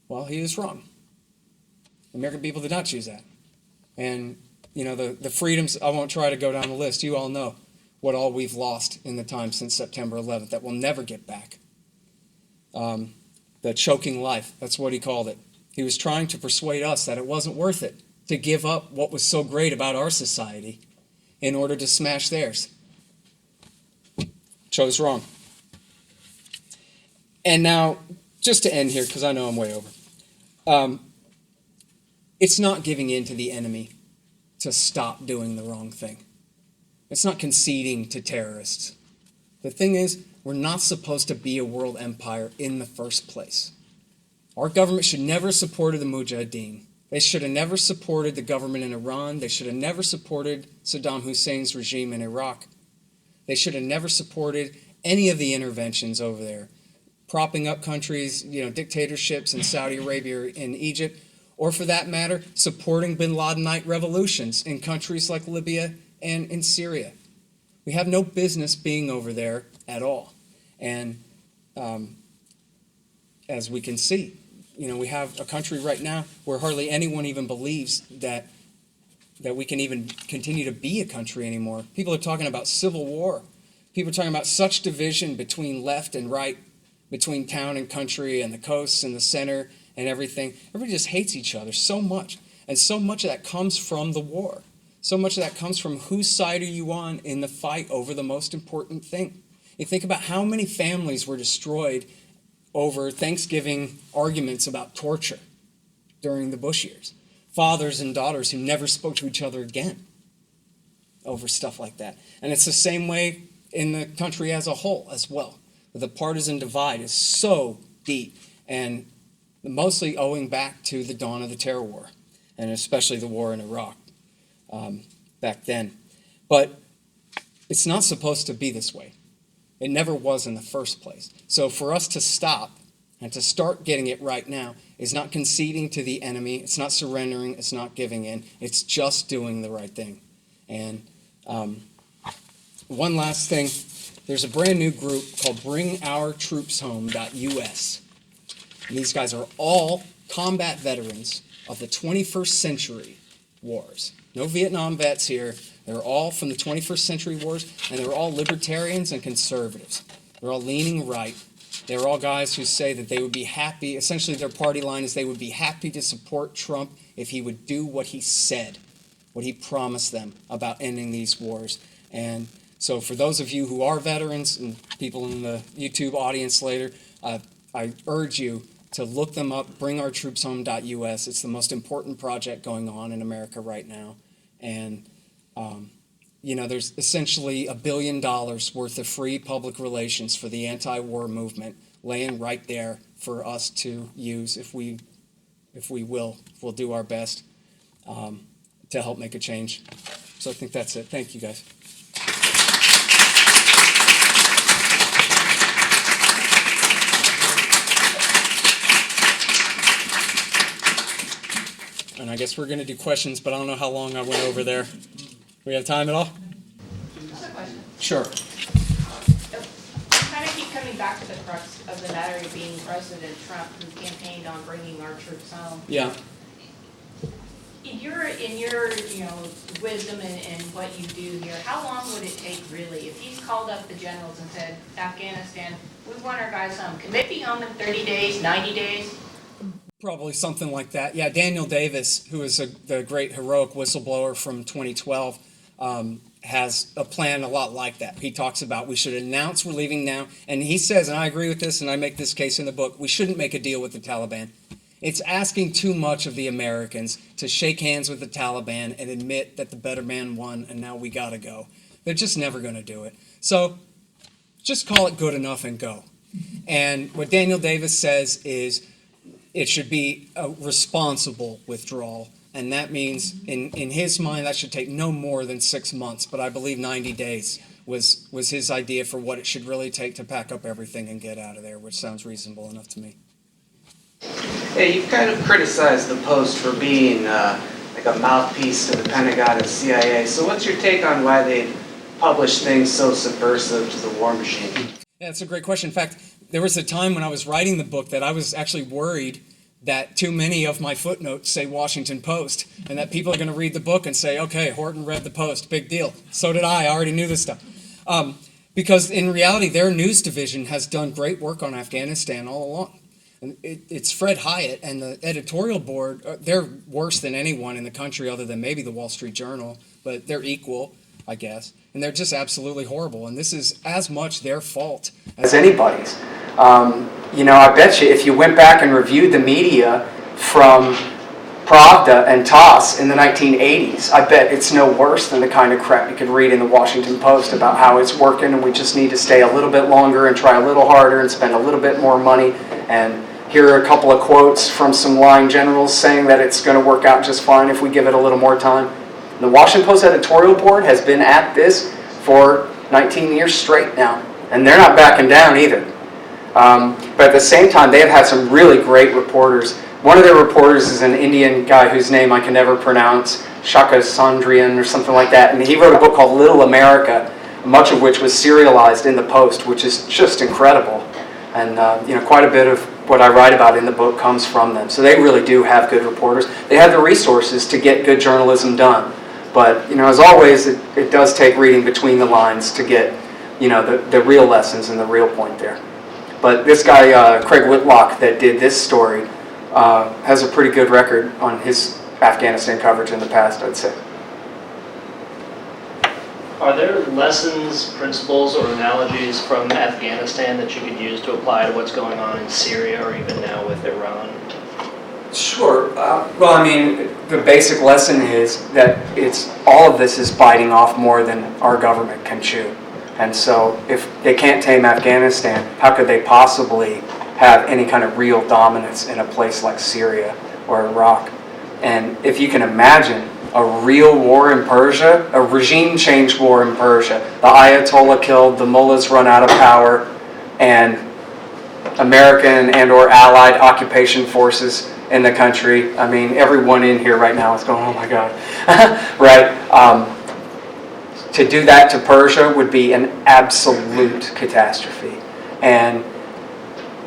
Well, he was wrong. The American people did not choose that. And, the freedoms, I won't try to go down the list. You all know what all we've lost in the time since September 11th that we'll never get back. The choking life, that's what he called it. He was trying to persuade us that it wasn't worth it to give up what was so great about our society in order to smash theirs. Chose wrong. And now, just to end here, because I know I'm way over, it's not giving in to the enemy to stop doing the wrong thing. It's not conceding to terrorists. The thing is, we're not supposed to be a world empire in the first place. Our government should never have supported the Mujahideen. They should have never supported the government in Iran. They should have never supported Saddam Hussein's regime in Iraq. They should have never supported any of the interventions over there, propping up countries, dictatorships in Saudi Arabia or in Egypt, or for that matter, supporting bin Ladenite revolutions in countries like Libya and in Syria. We have no business being over there at all. And as we can see, we have a country right now where hardly anyone even believes that we can even continue to be a country anymore. People are talking about civil war. People are talking about such division between left and right, between town and country and the coasts and the center and everything. Everybody just hates each other so much. And so much of that comes from the war. So much of that comes from whose side are you on in the fight over the most important thing. You think about how many families were destroyed over Thanksgiving arguments about torture during the Bush years. Fathers and daughters who never spoke to each other again. over stuff like that. And it's the same way in the country as a whole as well. The partisan divide is so deep, and mostly owing back to the dawn of the terror war, and especially the war in Iraq back then. But it's not supposed to be this way. It never was in the first place. So for us to stop and to start getting it right now is not conceding to the enemy, it's not surrendering, it's not giving in, it's just doing the right thing. And one last thing, there's a brand new group called BringOurTroopsHome.us. And these guys are all combat veterans of the 21st century wars. No Vietnam vets here. They're all from the 21st century wars, and they're all libertarians and conservatives. They're all leaning right. They're all guys who say that they would be happy, essentially their party line is they would be happy to support Trump if he would do what he said, what he promised them about ending these wars. And so for those of you who are veterans and people in the YouTube audience later, I urge you to look them up, BringOurTroopsHome.us. It's the most important project going on in America right now. And, there's essentially $1 billion worth of free public relations for the anti-war movement laying right there for us to use if we will. We'll do our best to help make a change. So I think that's it. Thank you, guys. And I guess we're going to do questions, but I don't know how long I went over there. We have time at all?
Another question.
Sure.
Kind of keep coming back to the crux of the matter of being President Trump, who campaigned on bringing our troops home.
Yeah.
In your wisdom and what you do here, how long would it take really if he's called up the generals and said, Afghanistan, we want our guys home? Can they be home in 30 days, 90 days?
Probably something like that. Yeah, Daniel Davis, who is the great heroic whistleblower from 2012, has a plan a lot like that. He talks about we should announce we're leaving now. And he says, and I agree with this, and I make this case in the book, we shouldn't make a deal with the Taliban. It's asking too much of the Americans to shake hands with the Taliban and admit that the better man won and now we got to go. They're just never going to do it. So just call it good enough and go. And what Daniel Davis says is it should be a responsible withdrawal. And that means, in his mind, that should take no more than 6 months. But I believe 90 days was his idea for what it should really take to pack up everything and get out of there, which sounds reasonable enough to me.
Yeah, you've kind of criticized the Post for being like a mouthpiece to the Pentagon and CIA. So what's your take on why they publish things so subversive to the war machine?
Yeah, that's a great question. In fact, there was a time when I was writing the book that I was actually worried that too many of my footnotes say Washington Post, and that people are going to read the book and say, okay, Horton read the Post, big deal. So did I already knew this stuff. Because in reality, their news division has done great work on Afghanistan all along. And it's Fred Hyatt and the editorial board, they're worse than anyone in the country other than maybe the Wall Street Journal, but they're equal, I guess. And they're just absolutely horrible. And this is as much their fault as anybody's. I bet you if you went back and reviewed the media from Pravda and TASS in the 1980s, I bet it's no worse than the kind of crap you could read in the Washington Post about how it's working and we just need to stay a little bit longer and try a little harder and spend a little bit more money. And here are a couple of quotes from some lying generals saying that it's going to work out just fine if we give it a little more time. The Washington Post editorial board has been at this for 19 years straight now, and they're not backing down either. But at the same time, they have had some really great reporters. One of their reporters is an Indian guy whose name I can never pronounce, Shaka Sandrian or something like that, and he wrote a book called Little America, much of which was serialized in the Post, which is just incredible. And quite a bit of what I write about in the book comes from them. So they really do have good reporters. They have the resources to get good journalism done. But as always, it does take reading between the lines to get the real lessons and the real point there. But this guy, Craig Whitlock, that did this story, has a pretty good record on his Afghanistan coverage in the past, I'd say.
Are there lessons, principles, or analogies from Afghanistan that you could use to apply to what's going on in Syria or even now with Iran?
Sure. Well, I mean, the basic lesson is that all of this is biting off more than our government can chew. And so if they can't tame Afghanistan, how could they possibly have any kind of real dominance in a place like Syria or Iraq? And if you can imagine a real war in Persia, a regime change war in Persia, the Ayatollah killed, the mullahs run out of power, and American and or allied occupation forces in the country. I mean, everyone in here right now is going, oh my God, right? To do that to Persia would be an absolute catastrophe. And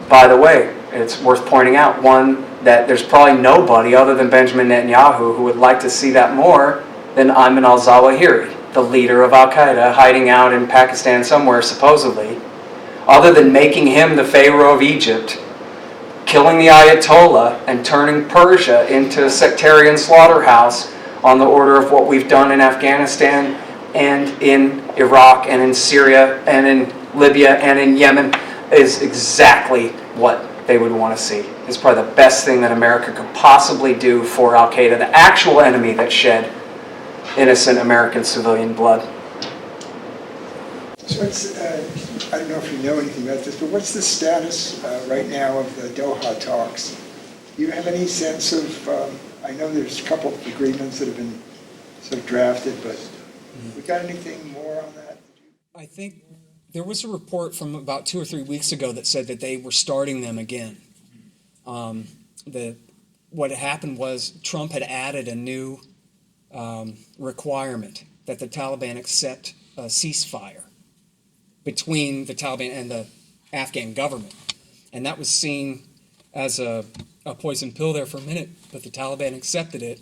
by the way, it's worth pointing out, one, that there's probably nobody other than Benjamin Netanyahu who would like to see that more than Ayman al-Zawahiri, the leader of al-Qaeda, hiding out in Pakistan somewhere, supposedly, other than making him the Pharaoh of Egypt, killing the Ayatollah, and turning Persia into a sectarian slaughterhouse on the order of what we've done in Afghanistan and in Iraq and in Syria and in Libya and in Yemen, is exactly what they would want to see. It's probably the best thing that America could possibly do for al-Qaeda, the actual enemy that shed innocent American civilian blood.
So I don't know if you know anything about this, but what's the status right now of the Doha talks? Do you have any sense of, I know there's a couple of agreements that have been sort of drafted, but we got anything more on that?
I think there was a report from about 2 or 3 weeks ago that said that they were starting them again. What had happened was Trump had added a new requirement that the Taliban accept a ceasefire between the Taliban and the Afghan government. And that was seen as a poison pill there for a minute, but the Taliban accepted it.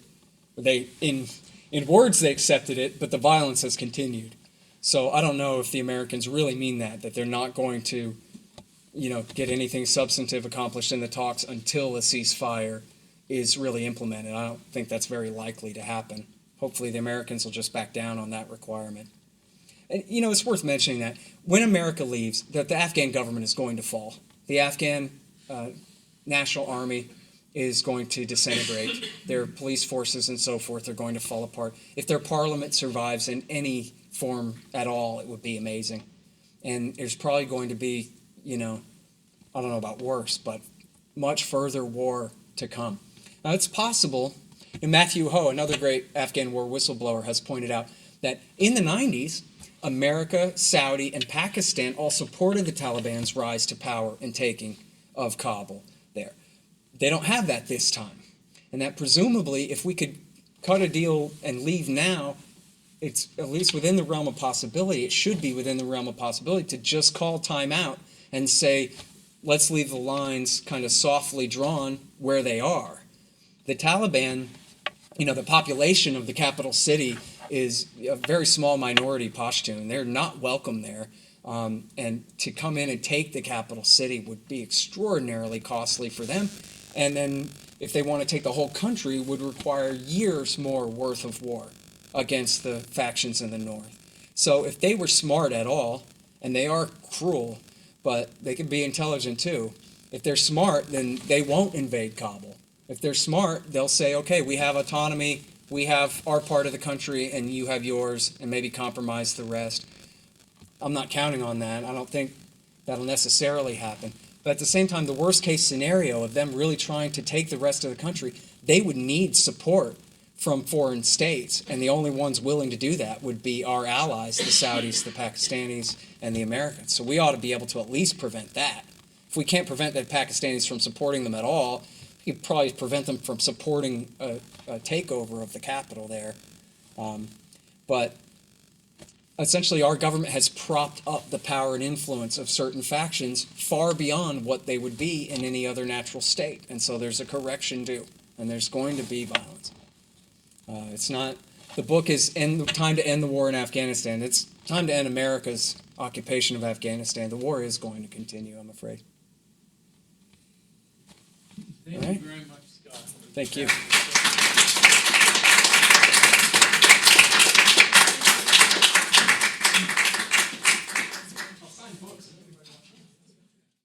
In words they accepted it, but the violence has continued. So I don't know if the Americans really mean that they're not going to, get anything substantive accomplished in the talks until a ceasefire is really implemented. I don't think that's very likely to happen. Hopefully the Americans will just back down on that requirement. And, it's worth mentioning that when America leaves, that the Afghan government is going to fall. The Afghan National Army is going to disintegrate. Their police forces and so forth are going to fall apart. If their parliament survives in any form at all, it would be amazing. And there's probably going to be, I don't know about worse, but much further war to come. Now, it's possible, and Matthew Ho, another great Afghan war whistleblower, has pointed out that in the 90s, America, Saudi, and Pakistan all supported the Taliban's rise to power and taking of Kabul there. They don't have that this time. And that presumably, if we could cut a deal and leave now, it's at least within the realm of possibility, it should be within the realm of possibility to just call time out and say, let's leave the lines kind of softly drawn where they are. The Taliban, the population of the capital city is a very small minority Pashtun. They're not welcome there. And to come in and take the capital city would be extraordinarily costly for them. And then if they want to take the whole country, would require years more worth of war against the factions in the north. So if they were smart at all, and they are cruel, but they can be intelligent too, if they're smart, then they won't invade Kabul. If they're smart, they'll say, okay, we have autonomy, we have our part of the country, and you have yours, and maybe compromise the rest. I'm not counting on that. I don't think that'll necessarily happen. But at the same time, the worst case scenario of them really trying to take the rest of the country, they would need support from foreign states, and the only ones willing to do that would be our allies, the Saudis, the Pakistanis, and the Americans. So we ought to be able to at least prevent that. If we can't prevent the Pakistanis from supporting them at all, we could probably prevent them from supporting a takeover of the capital there. But essentially, our government has propped up the power and influence of certain factions far beyond what they would be in any other natural state. And so there's a correction due, and there's going to be violence. It's not, the book is Time to End the War in Afghanistan. It's time to end America's occupation of Afghanistan. The war is going to continue, I'm afraid.
Thank you very much, Scott.
Thank you.